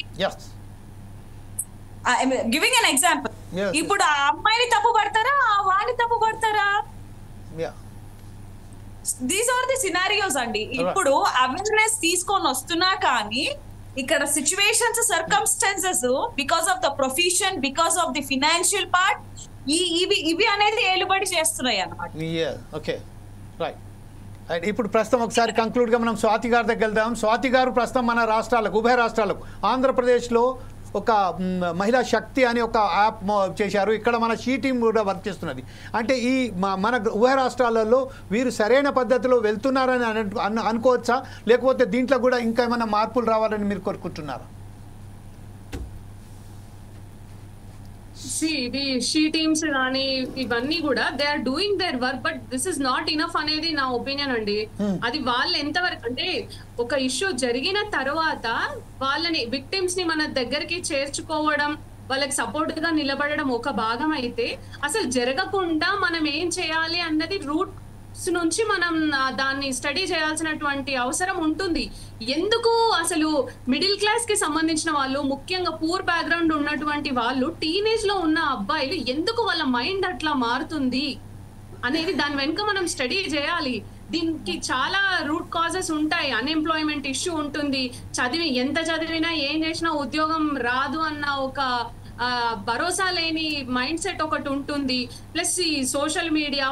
గివింగ్ అన్ ఎగ్జాంపుల్, ఇప్పుడు ఆ అమ్మాయిని తప్పు పడతారా, ఆ వాడిని తప్పు పడతారా? దీస్ ఆర్ ది సినారియోస్ అండి. ఇప్పుడు అవేర్నెస్ తీసుకొని వస్తున్నా కానీ ఇక్కడ situations, circumstances, because of the profession, because of the financial part, ఇవి అనేది ఏలుబడి చేస్తున్నాయి అన్నమాట. Okay, right. ఇప్పుడు ప్రస్తుతం ఒకసారి కంక్లూడ్ గా మనం స్వాతి గారి దగ్గర వెళ్దాం. స్వాతి గారు ప్రస్తుతం మన రాష్ట్రాలకు, ఉభయ రాష్ట్రాలకు, ఆంధ్రప్రదేశ్లో ఒక మహిళా శక్తి అని ఒక యాప్ చేశారు. ఇక్కడ మన షీ టీమ్ కూడా వర్క్ చేస్తున్నది. అంటే ఈ మన ఉభయ రాష్ట్రాలలో వీరు సరైన పద్ధతిలో వెళ్తున్నారని అనుకోవచ్చా, లేకపోతే దీంట్లో కూడా ఇంకా ఏమైనా మార్పులు రావాలని మీరు కోరుకుంటున్నారా? ఇది షీ టీమ్స్ కానీ ఇవన్నీ కూడా they are doing their work, but this is not enough అనేది నా ఒపీనియన్ అండి. అది వాళ్ళు ఎంతవరకు అంటే ఒక ఇష్యూ జరిగిన తర్వాత వాళ్ళని విక్టిమ్స్ ని మన దగ్గరికి చేర్చుకోవడం, వాళ్ళకి సపోర్ట్ గా నిలబడడం ఒక భాగం అయితే, అసలు జరగకుండా మనం ఏం చేయాలి అన్నది రూట్ నుంచి మనం దాన్ని స్టడీ చేయాల్సినటువంటి అవసరం ఉంటుంది. ఎందుకు అసలు మిడిల్ క్లాస్ కి సంబంధించిన వాళ్ళు, ముఖ్యంగా పూర్ బ్యాక్గ్రౌండ్ ఉన్నటువంటి వాళ్ళు, టీనేజ్ లో ఉన్న అబ్బాయిలు ఎందుకు వాళ్ళ మైండ్ అట్లా మారుతుంది అనేది దాని వెనుక మనం స్టడీ చేయాలి. దీనికి చాలా రూట్ కాజెస్ ఉంటాయి. అన్ఎంప్లాయ్మెంట్ ఇష్యూ ఉంటుంది, ఎంత చదివినా ఏం చేసినా ఉద్యోగం రాదు అన్న ఒక భరోసా లేని మైండ్ సెట్ ఒకటి ఉంటుంది. ప్లస్ ఈ సోషల్ మీడియా,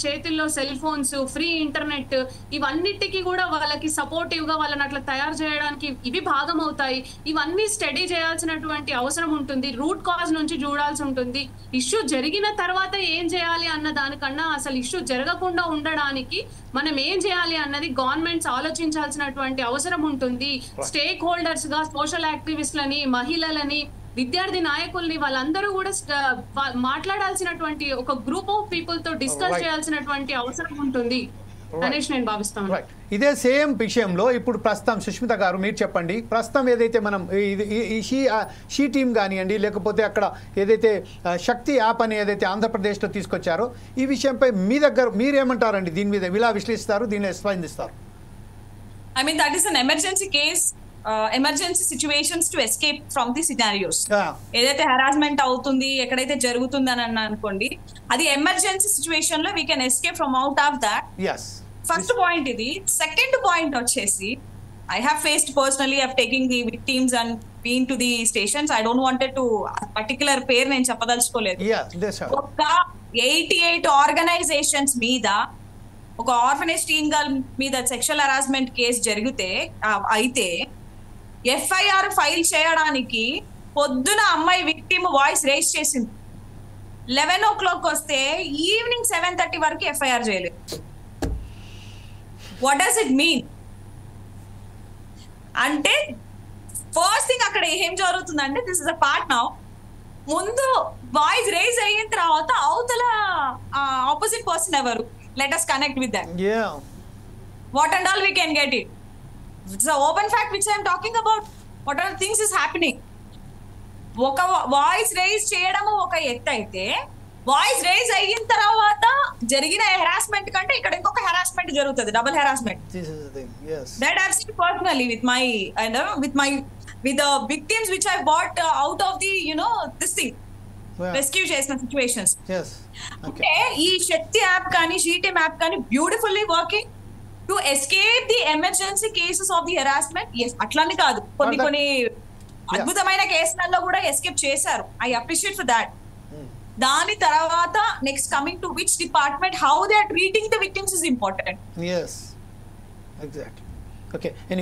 చేతుల్లో సెల్ ఫోన్స్, ఫ్రీ ఇంటర్నెట్, ఇవన్నిటికీ కూడా వాళ్ళకి సపోర్టివ్ గా వాళ్ళని అట్లా తయారు చేయడానికి ఇవి భాగం అవుతాయి. ఇవన్నీ స్టడీ చేయాల్సినటువంటి అవసరం ఉంటుంది. రూట్ కాజ్ నుంచి చూడాల్సి ఉంటుంది. ఇష్యూ జరిగిన తర్వాత ఏం చేయాలి అన్న దానికన్నా అసలు ఇష్యూ జరగకుండా ఉండడానికి మనం ఏం చేయాలి అన్నది గవర్నమెంట్స్ ఆలోచించాల్సినటువంటి అవసరం ఉంటుంది. స్టేక్ హోల్డర్స్ గా సోషల్ యాక్టివిస్టులని, మహిళలని, విద్యార్థి నాయకుల్ని, వాళ్ళందరూ కూడా మాట్లాడాల్సినటువంటి ఒక గ్రూప్ ఆఫ్ పీపుల్ తో డిస్కస్ చేయాల్సినటువంటి అవసరం ఉంటుంది అనేసి నేను భావిస్తాను. ఇదే సేమ్ విషయంలో ఇప్పుడు ప్రస్తుతం సుష్మిత గారు మీరు చెప్పండి. ప్రస్తుతం ఏదైతే మనం షీ టీమ్ కానివ్వండి, లేకపోతే అక్కడ ఏదైతే శక్తి యాప్ అని ఏదైతే ఆంధ్రప్రదేశ్లో తీసుకొచ్చారో, ఈ విషయంపై మీ దగ్గర మీరేమంటారండి? దీని మీద ఎలా విశ్లేషిస్తారు, దీన్ని స్పందిస్తారు? I mean, that is an emergency case. Emergency situations to escape from the scenarios. ఏదైతే హెరాస్మెంట్ అవుతుంది, ఎక్కడైతే జరుగుతుంది అని అనుకోండి, అది ఎమర్జెన్సీ సిచ్యువేషన్ లో we can escape from out of that. First point ఇది. సెకండ్ పాయింట్ వచ్చేసి, I have faced personally, I have taking the victims and been to the stations. I don't wanted to particular పేరు నేను చెప్పదలుచుకోలేదు. ఒక 88 ఆర్గనైజేషన్స్ మీద, ఒక ఆర్ఫనేజ్ టీమ్ గర్ల్ మీద సెక్షువల్ హరాస్మెంట్ కేసు జరిగితే అయితే ఎఫ్ఐఆర్ ఫైల్ చేయడానికి పొద్దున అమ్మాయి విక్టిమ్ వాయిస్ రేస్ చేసింది. 11 o'clock వస్తే ఈవినింగ్ 7:30 వరకు ఎఫ్ఐఆర్ చేయలేదు. What does it mean? అంటే ఫస్ట్ థింగ్ అక్కడ ఏం జరుగుతుందంటే this is a part now. ముందు వాయిస్ రేజ్ అయిన తర్వాత అవతల ఆపోజిట్ పర్సన్ ఎవరు, let us connect with that. What and all we can get it. It's an open fact which I am talking about. What are the things is happening. ఒక వాయిస్ రేజ్ చేయడం ఒక ఎత్తు అయితే, వాయిస్ రేజ్ అయిన తర్వాత జరిగిన హెరాస్మెంట్ కంటే ఇక్కడ ఇంకొక హెరాస్మెంట్ జరుగుతుంది, double harassment. That I have seen personally with the victims which I bought out of the this thing, rescue చేసిన situations. అంటే ఈ శక్తి యాప్ కానీ షీటీఎం యాప్ కానీ beautifully working to escape the emergency cases of the harassment. అట్లానే కాదు, కొన్ని అద్భుతమైన కేసులలో కూడా ఎస్కేప్ చేశారు. I appreciate for that. దాని తర్వాత next coming to which department, how they are treating the victims is important.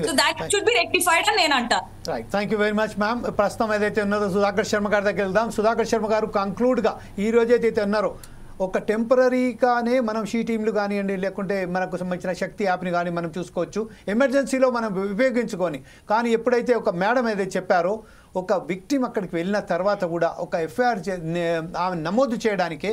So that should be rectified అని నేను అంటా. Right, thank you very much ma'am. ప్రస్తుతం ఏదైతే ఉన్నదో సుధాకర్ శర్మ గారి దగ్గర వెళ్దాం. సుధాకర్ శర్మ గారు కంక్లూడ్గా ఈ రోజు ఏదైతే ఉన్నారో, ఒక టెంపరీగానే మనం షీ టీంలు కానివ్వండి, లేకుంటే మనకు సంబంధించిన శక్తి యాప్ని కానీ మనం చూసుకోవచ్చు, ఎమర్జెన్సీలో మనం ఉపయోగించుకొని. కానీ ఎప్పుడైతే ఒక మేడం ఏదైతే చెప్పారో, ఒక విక్టిమ్ అక్కడికి వెళ్ళిన తర్వాత కూడా ఒక ఎఫ్ఐఆర్ ఆమె నమోదు చేయడానికే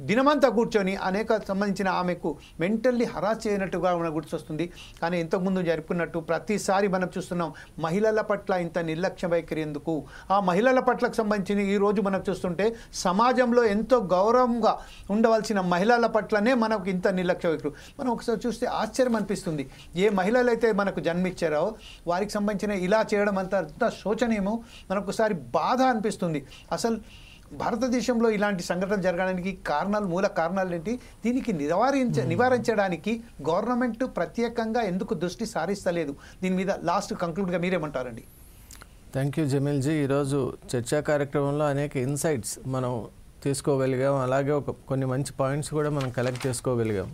దినమంతా కూర్చొని అనేక సంబంధించిన ఆమెకు మెంటల్లీ హరాస్ చేయనట్టుగా మనకు గుర్తొస్తుంది. కానీ ఇంతకుముందు జరుపుకున్నట్టు ప్రతిసారి మనం చూస్తున్నాం మహిళల పట్ల ఇంత నిర్లక్ష్య వైఖరి ఎందుకు. ఆ మహిళల పట్లకు సంబంధించి ఈరోజు మనం చూస్తుంటే సమాజంలో ఎంతో గౌరవంగా ఉండవలసిన మహిళల పట్లనే మనకు ఇంత నిర్లక్ష్య వైఖరి. మనం ఒకసారి చూస్తే ఆశ్చర్యం అనిపిస్తుంది. ఏ మహిళలైతే మనకు జన్మించారో వారికి సంబంధించిన ఇలా చేయడం అంత శోచనీయమో, మనకు ఒకసారి బాధ అనిపిస్తుంది. అసలు భారతదేశంలో ఇలాంటి సంఘటనలు జరగడానికి మూల కారణాలు ఏంటి? దీనికి నివారించడానికి గవర్నమెంట్ ప్రత్యేకంగా ఎందుకు దృష్టి సారిస్తలేదు? దీని మీద లాస్ట్ కంక్లూడ్గా మీరేమంటారండి? Thank you జమీల్జీ. ఈరోజు చర్చా కార్యక్రమంలో అనేక ఇన్సైట్స్ మనం తీసుకోగలిగాం, అలాగే కొన్ని మంచి పాయింట్స్ కూడా మనం కలెక్ట్ చేసుకోగలిగాం.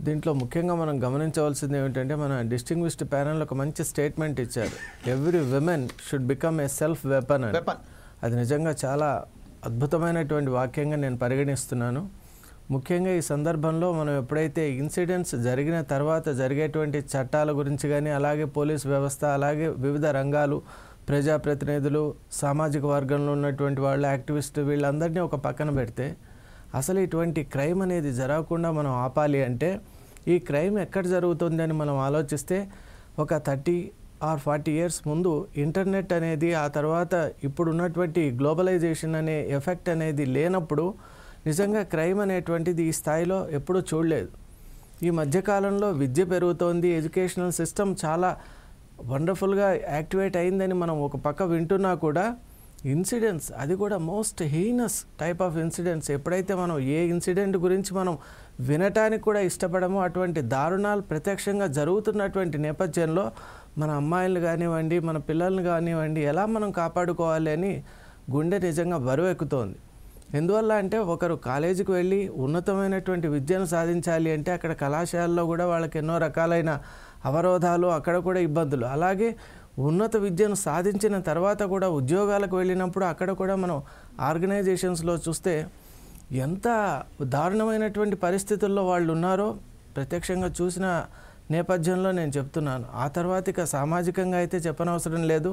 దీంట్లో ముఖ్యంగా మనం గమనించవలసింది ఏమిటంటే, మన డిస్టింగ్విష్డ్ ప్యానల్ ఒక మంచి స్టేట్మెంట్ ఇచ్చారు, every women should become a self weapon అని. అది నిజంగా చాలా అద్భుతమైనటువంటి వాక్యంగా నేను పరిగణిస్తున్నాను. ముఖ్యంగా ఈ సందర్భంలో మనం ఎప్పుడైతే ఇన్సిడెంట్స్ జరిగిన తర్వాత జరిగేటువంటి చట్టాల గురించి కానీ, అలాగే పోలీస్ వ్యవస్థ, అలాగే వివిధ రంగాలు, ప్రజాప్రతినిధులు, సామాజిక వర్గంలో ఉన్నటువంటి వాళ్ళు, యాక్టివిస్టు, వీళ్ళందరినీ ఒక పక్కన పెడితే, అసలు ఇటువంటి క్రైమ్ అనేది జరగకుండా మనం ఆపాలి అంటే ఈ క్రైమ్ ఎక్కడ జరుగుతుంది అని మనం ఆలోచిస్తే, ఒక 30 or 40 years ముందు ఇంటర్నెట్ అనేది, ఆ తర్వాత ఇప్పుడు ఉన్నటువంటి గ్లోబలైజేషన్ అనే ఎఫెక్ట్ అనేది లేనప్పుడు నిజంగా క్రైమ్ అనేటువంటిది ఈ స్థాయిలో ఎప్పుడూ చూడలేదు. ఈ మధ్యకాలంలో విద్య పెరుగుతోంది, ఎడ్యుకేషనల్ సిస్టమ్ చాలా వండర్ఫుల్గా యాక్టివేట్ అయిందని మనం ఒక పక్క వింటున్నా కూడా, ఇన్సిడెంట్స్, అది కూడా most heinous type of incidents, ఎప్పుడైతే మనం ఏ ఇన్సిడెంట్ గురించి మనం వినటానికి కూడా ఇష్టపడమో అటువంటి దారుణాలు ప్రత్యక్షంగా జరుగుతున్నటువంటి నేపథ్యంలో మన అమ్మాయిలు కానివ్వండి, మన పిల్లల్ని కానివ్వండి, ఎలా మనం కాపాడుకోవాలి అని గుండె నిజంగా బరువెక్కుతోంది. ఎందువల్ల అంటే, ఒకరు కాలేజీకి వెళ్ళి ఉన్నతమైనటువంటి విద్యను సాధించాలి అంటే అక్కడ కళాశాలలో కూడా వాళ్ళకి ఎన్నో రకాలైన అవరోధాలు, అక్కడ కూడా ఇబ్బందులు. అలాగే ఉన్నత విద్యను సాధించిన తర్వాత కూడా ఉద్యోగాలకు వెళ్ళినప్పుడు అక్కడ కూడా మనం ఆర్గనైజేషన్స్లో చూస్తే ఎంత దారుణమైనటువంటి పరిస్థితుల్లో వాళ్ళు ఉన్నారో ప్రత్యక్షంగా చూసిన నేపథ్యంలో నేను చెప్తున్నాను. ఆ తర్వాత ఇక సామాజికంగా అయితే చెప్పనవసరం లేదు.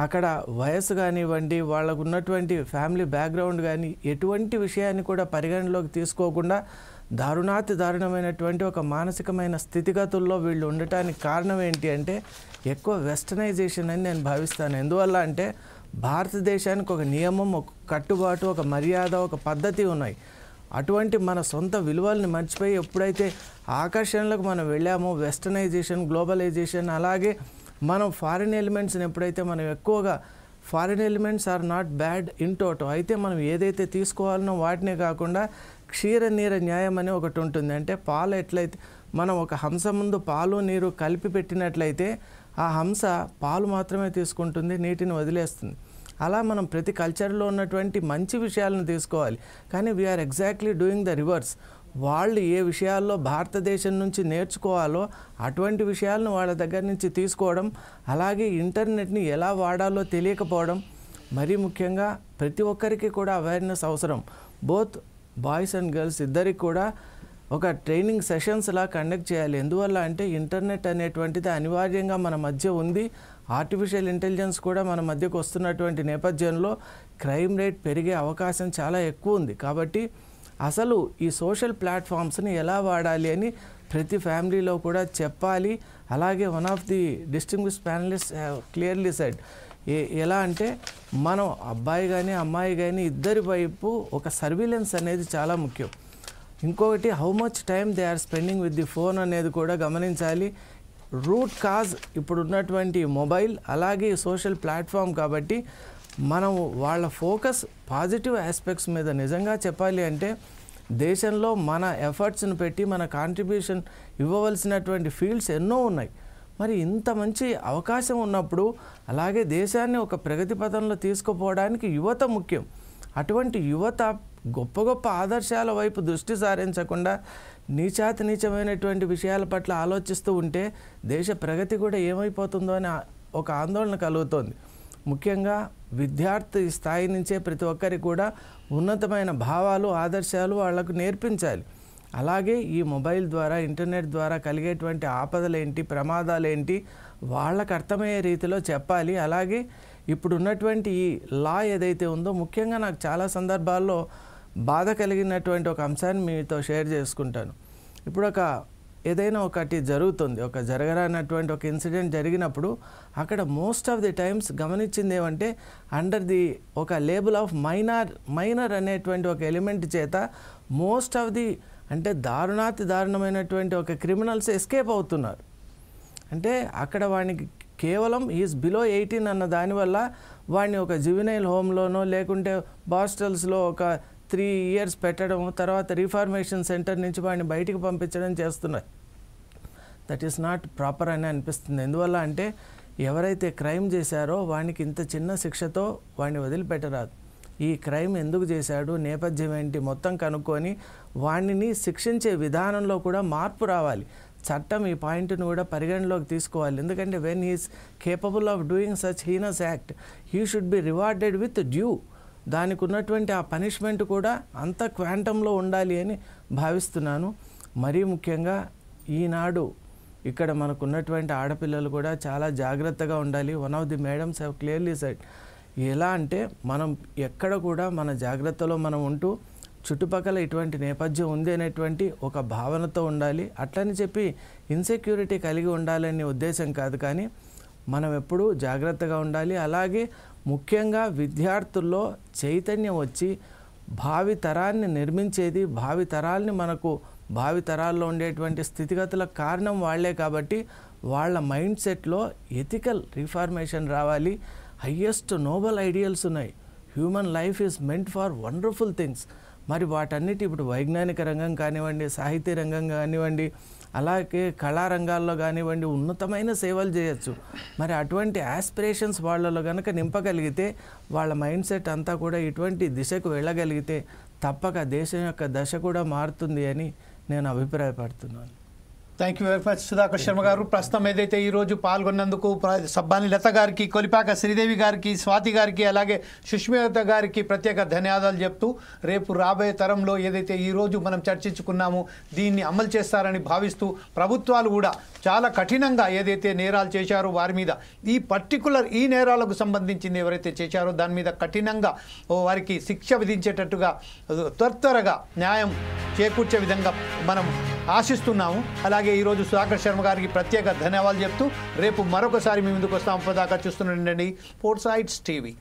అక్కడ వయసు కానివ్వండి, వాళ్ళకు ఉన్నటువంటి ఫ్యామిలీ బ్యాక్గ్రౌండ్ కానీ, ఎటువంటి విషయాన్ని కూడా పరిగణలోకి తీసుకోకుండా దారుణమైనటువంటి ఒక మానసికమైన స్థితిగతుల్లో వీళ్ళు ఉండటానికి కారణం ఏంటి అంటే, ఎక్కువ వెస్టర్నైజేషన్ అని నేను భావిస్తాను. ఎందువల్ల అంటే, భారతదేశానికి ఒక నియమం, ఒక కట్టుబాటు, ఒక మర్యాద, ఒక పద్ధతి ఉన్నాయి. అటువంటి మన సొంత విలువల్ని మర్చిపోయి ఎప్పుడైతే ఆకర్షణలకు మనం వెళ్ళామో, వెస్టర్నైజేషన్, గ్లోబలైజేషన్, అలాగే మనం ఫారిన్ ఎలిమెంట్స్ని ఎప్పుడైతే మనం ఎక్కువగా, foreign elements are not bad in toto, అయితే మనం ఏదైతే తీసుకోవాలనో వాటినే కాకుండా క్షీర నీర న్యాయం అని ఒకటి ఉంటుంది. అంటే పాలు ఎట్లయితే మనం ఒక హంస ముందు పాలు నీరు కలిపి పెట్టినట్లయితే ఆ హంస పాలు మాత్రమే తీసుకుంటుంది, నీటిని వదిలేస్తుంది. అలా మనం ప్రతి కల్చర్లో ఉన్నటువంటి మంచి విషయాలను తీసుకోవాలి. కానీ we are exactly doing the reverse. వాళ్ళు ఏ విషయాల్లో భారతదేశం నుంచి నేర్చుకోవాలో అటువంటి విషయాలను వాళ్ళ దగ్గర నుంచి తీసుకోవడం, అలాగే ఇంటర్నెట్ని ఎలా వాడాలో తెలియకపోవడం, మరీ ముఖ్యంగా ప్రతి ఒక్కరికి కూడా అవేర్నెస్ అవసరం. బోత్ బాయ్స్ అండ్ గర్ల్స్ ఇద్దరికి కూడా ఒక ట్రైనింగ్ సెషన్స్లా కండక్ట్ చేయాలి. ఎందువల్ల అంటే ఇంటర్నెట్ అనేటువంటిది అనివార్యంగా మన మధ్య ఉంది. ఆర్టిఫిషియల్ ఇంటెలిజెన్స్ కూడా మన మధ్యకు వస్తున్నటువంటి నేపథ్యంలో క్రైమ్ రేట్ పెరిగే అవకాశం చాలా ఎక్కువ ఉంది. కాబట్టి అసలు ఈ సోషల్ ప్లాట్ఫామ్స్ని ఎలా వాడాలి అని ప్రతి ఫ్యామిలీలో కూడా చెప్పాలి. అలాగే one of the distinguish panellist clearly said ఎలా అంటే మనం అబ్బాయి కానీ అమ్మాయి కానీ ఇద్దరి వైపు ఒక సర్వీలెన్స్ అనేది చాలా ముఖ్యం. ఇంకొకటి how much time they are spending with the phone అనేది కూడా గమనించాలి. రూట్ కాజ్ ఇప్పుడు ఉన్నటువంటి మొబైల్ అలాగే సోషల్ ప్లాట్ఫామ్ కాబట్టి మనం వాళ్ళ ఫోకస్ పాజిటివ్ ఆస్పెక్ట్స్ మీద నిజంగా చెప్పాలి అంటే దేశంలో మన ఎఫర్ట్స్ని పెట్టి మన కాంట్రిబ్యూషన్ ఇవ్వవలసినటువంటి ఫీల్డ్స్ ఎన్నో ఉన్నాయి. మరి ఇంత మంచి అవకాశం ఉన్నప్పుడు అలాగే దేశాన్ని ఒక ప్రగతి పథంలో తీసుకుపోవడానికి యువత ముఖ్యం. అటువంటి యువత గొప్ప గొప్ప ఆదర్శాల వైపు దృష్టి సారించకుండా నీచమైనటువంటి విషయాల పట్ల ఆలోచిస్తూ ఉంటే దేశ ప్రగతి కూడా ఏమైపోతుందో అని ఒక ఆందోళన కలుగుతోంది. ముఖ్యంగా విద్యార్థి స్థాయి నుంచే ప్రతి ఒక్కరికి కూడా ఉన్నతమైన భావాలు ఆదర్శాలు వాళ్లకు నేర్పించాలి. అలాగే ఈ మొబైల్ ద్వారా ఇంటర్నెట్ ద్వారా కలిగేటువంటి ఆపదలేంటి ప్రమాదాలేంటి వాళ్ళకు అర్థమయ్యే రీతిలో చెప్పాలి. అలాగే ఇప్పుడు ఉన్నటువంటి ఈ లా ఏదైతే ఉందో ముఖ్యంగా నాకు చాలా సందర్భాల్లో బాధ కలిగినటువంటి ఒక అంశాన్ని మీతో షేర్ చేసుకుంటాను. ఇప్పుడు ఏదైనా ఒకటి జరుగుతుంది, ఒక జరగరానటువంటి ఒక ఇన్సిడెంట్ జరిగినప్పుడు అక్కడ మోస్ట్ ఆఫ్ ది టైమ్స్ గమనించింది ఏమంటే అండర్ ది ఒక లేబుల్ ఆఫ్ మైనర్ అనేటువంటి ఒక ఎలిమెంట్ చేత మోస్ట్ ఆఫ్ ది అంటే దారుణమైనటువంటి ఒక క్రిమినల్స్ ఎస్కేప్ అవుతున్నారు. అంటే అక్కడ వాడికి కేవలం ఈజ్ బిలో 18 అన్న దానివల్ల వాడిని ఒక జువెనైల్ హోమ్లోనో లేకుంటే హాస్టల్స్లో ఒక 3 years పెట్టడం, తర్వాత రీఫార్మేషన్ సెంటర్ నుంచి వాడిని బయటికి పంపించడం చేస్తున్నారు. దట్ ఈస్ నాట్ ప్రాపర్ అని అనిపిస్తుంది. ఎందువల్ల అంటే ఎవరైతే క్రైమ్ చేశారో వానికి ఇంత చిన్న శిక్షతో వాడిని వదిలిపెట్టరాదు. ఈ క్రైమ్ ఎందుకు చేశాడు, నేపథ్యం ఏంటి మొత్తం కనుక్కొని వాడిని శిక్షించే విధానంలో కూడా మార్పు రావాలి. చట్టం ఈ పాయింట్ను కూడా పరిగణలోకి తీసుకోవాలి. ఎందుకంటే when he is capable of doing such heinous act he should be rewarded with due. దానికి ఉన్నటువంటి ఆ పనిష్మెంట్ కూడా అంత క్వాంటంలో ఉండాలి అని భావిస్తున్నాను. మరీ ముఖ్యంగా ఈనాడు ఇక్కడ మనకున్నటువంటి ఆడపిల్లలు కూడా చాలా జాగ్రత్తగా ఉండాలి. One of the madams have clearly said ఎలా అంటే మనం ఎక్కడ కూడా మన జాగ్రత్తలో మనం ఉంటూ చుట్టుపక్కల ఇటువంటి నేపథ్యం ఉంది అనేటువంటి ఒక భావనతో ఉండాలి. అట్లని చెప్పి ఇన్సెక్యూరిటీ కలిగి ఉండాలనే ఉద్దేశం కాదు, కానీ మనం ఎప్పుడూ జాగ్రత్తగా ఉండాలి. అలాగే ముఖ్యంగా విద్యార్థుల్లో చైతన్యం వచ్చి భావి తరాన్ని నిర్మించేది, భావి తరాల్ని మనకు భావి తరాల్లో ఉండేటువంటి స్థితిగతులకు కారణం వాళ్లే కాబట్టి వాళ్ళ మైండ్ సెట్లో ఎథికల్ రిఫార్మేషన్ రావాలి. హయ్యెస్ట్ నోబల్ ఐడియల్స్ ఉన్నాయి. Human life is meant for wonderful things. మరి వాటన్నిటి ఇప్పుడు వైజ్ఞానిక రంగం కానివ్వండి, సాహిత్య రంగం కానివ్వండి, అలాగే కళారంగాల్లో కానివ్వండి ఉన్నతమైన సేవలు చేయొచ్చు. మరి అటువంటి ఆస్పిరేషన్స్ వాళ్ళలో కనుక నింపగలిగితే వాళ్ళ మైండ్ సెట్ అంతా కూడా ఇటువంటి దిశకు వెళ్ళగలిగితే తప్పక దేశం యొక్క దశ కూడా మారుతుంది అని నేను అభిప్రాయపడుతున్నాను. Thank you very much Sudhakar Sharma గారు. ప్రస్తుతం ఏదైతే ఈరోజు పాల్గొన్నందుకు సబ్బాని లత గారికి, కొలిపాక శ్రీదేవి గారికి, స్వాతి గారికి, అలాగే సుష్మిత గారికి ప్రత్యేక ధన్యవాదాలు చెప్తూ రేపు రాబోయే తరంలో ఏదైతే ఈరోజు మనం చర్చించుకున్నామో దీన్ని అమలు చేస్తారని భావిస్తూ ప్రభుత్వాలు కూడా చాలా కఠినంగా ఏదైతే నేరాలు చేశారో వారి మీద ఈ నేరాలకు సంబంధించింది ఎవరైతే చేశారో దాని మీద కఠినంగా వారికి శిక్ష విధించేటట్టుగా త్వరగా న్యాయం చేకూర్చే విధంగా మనం ఆశిస్తున్నాము. అలాగే ఈరోజు సుధాకర్ శర్మ గారికి ప్రత్యేక ధన్యవాదాలు చెప్తూ రేపు మరొకసారి మీ ముందుకు వస్తాం. దాకా చూస్తుండండి ఫోర్సైట్స్ టీవీ.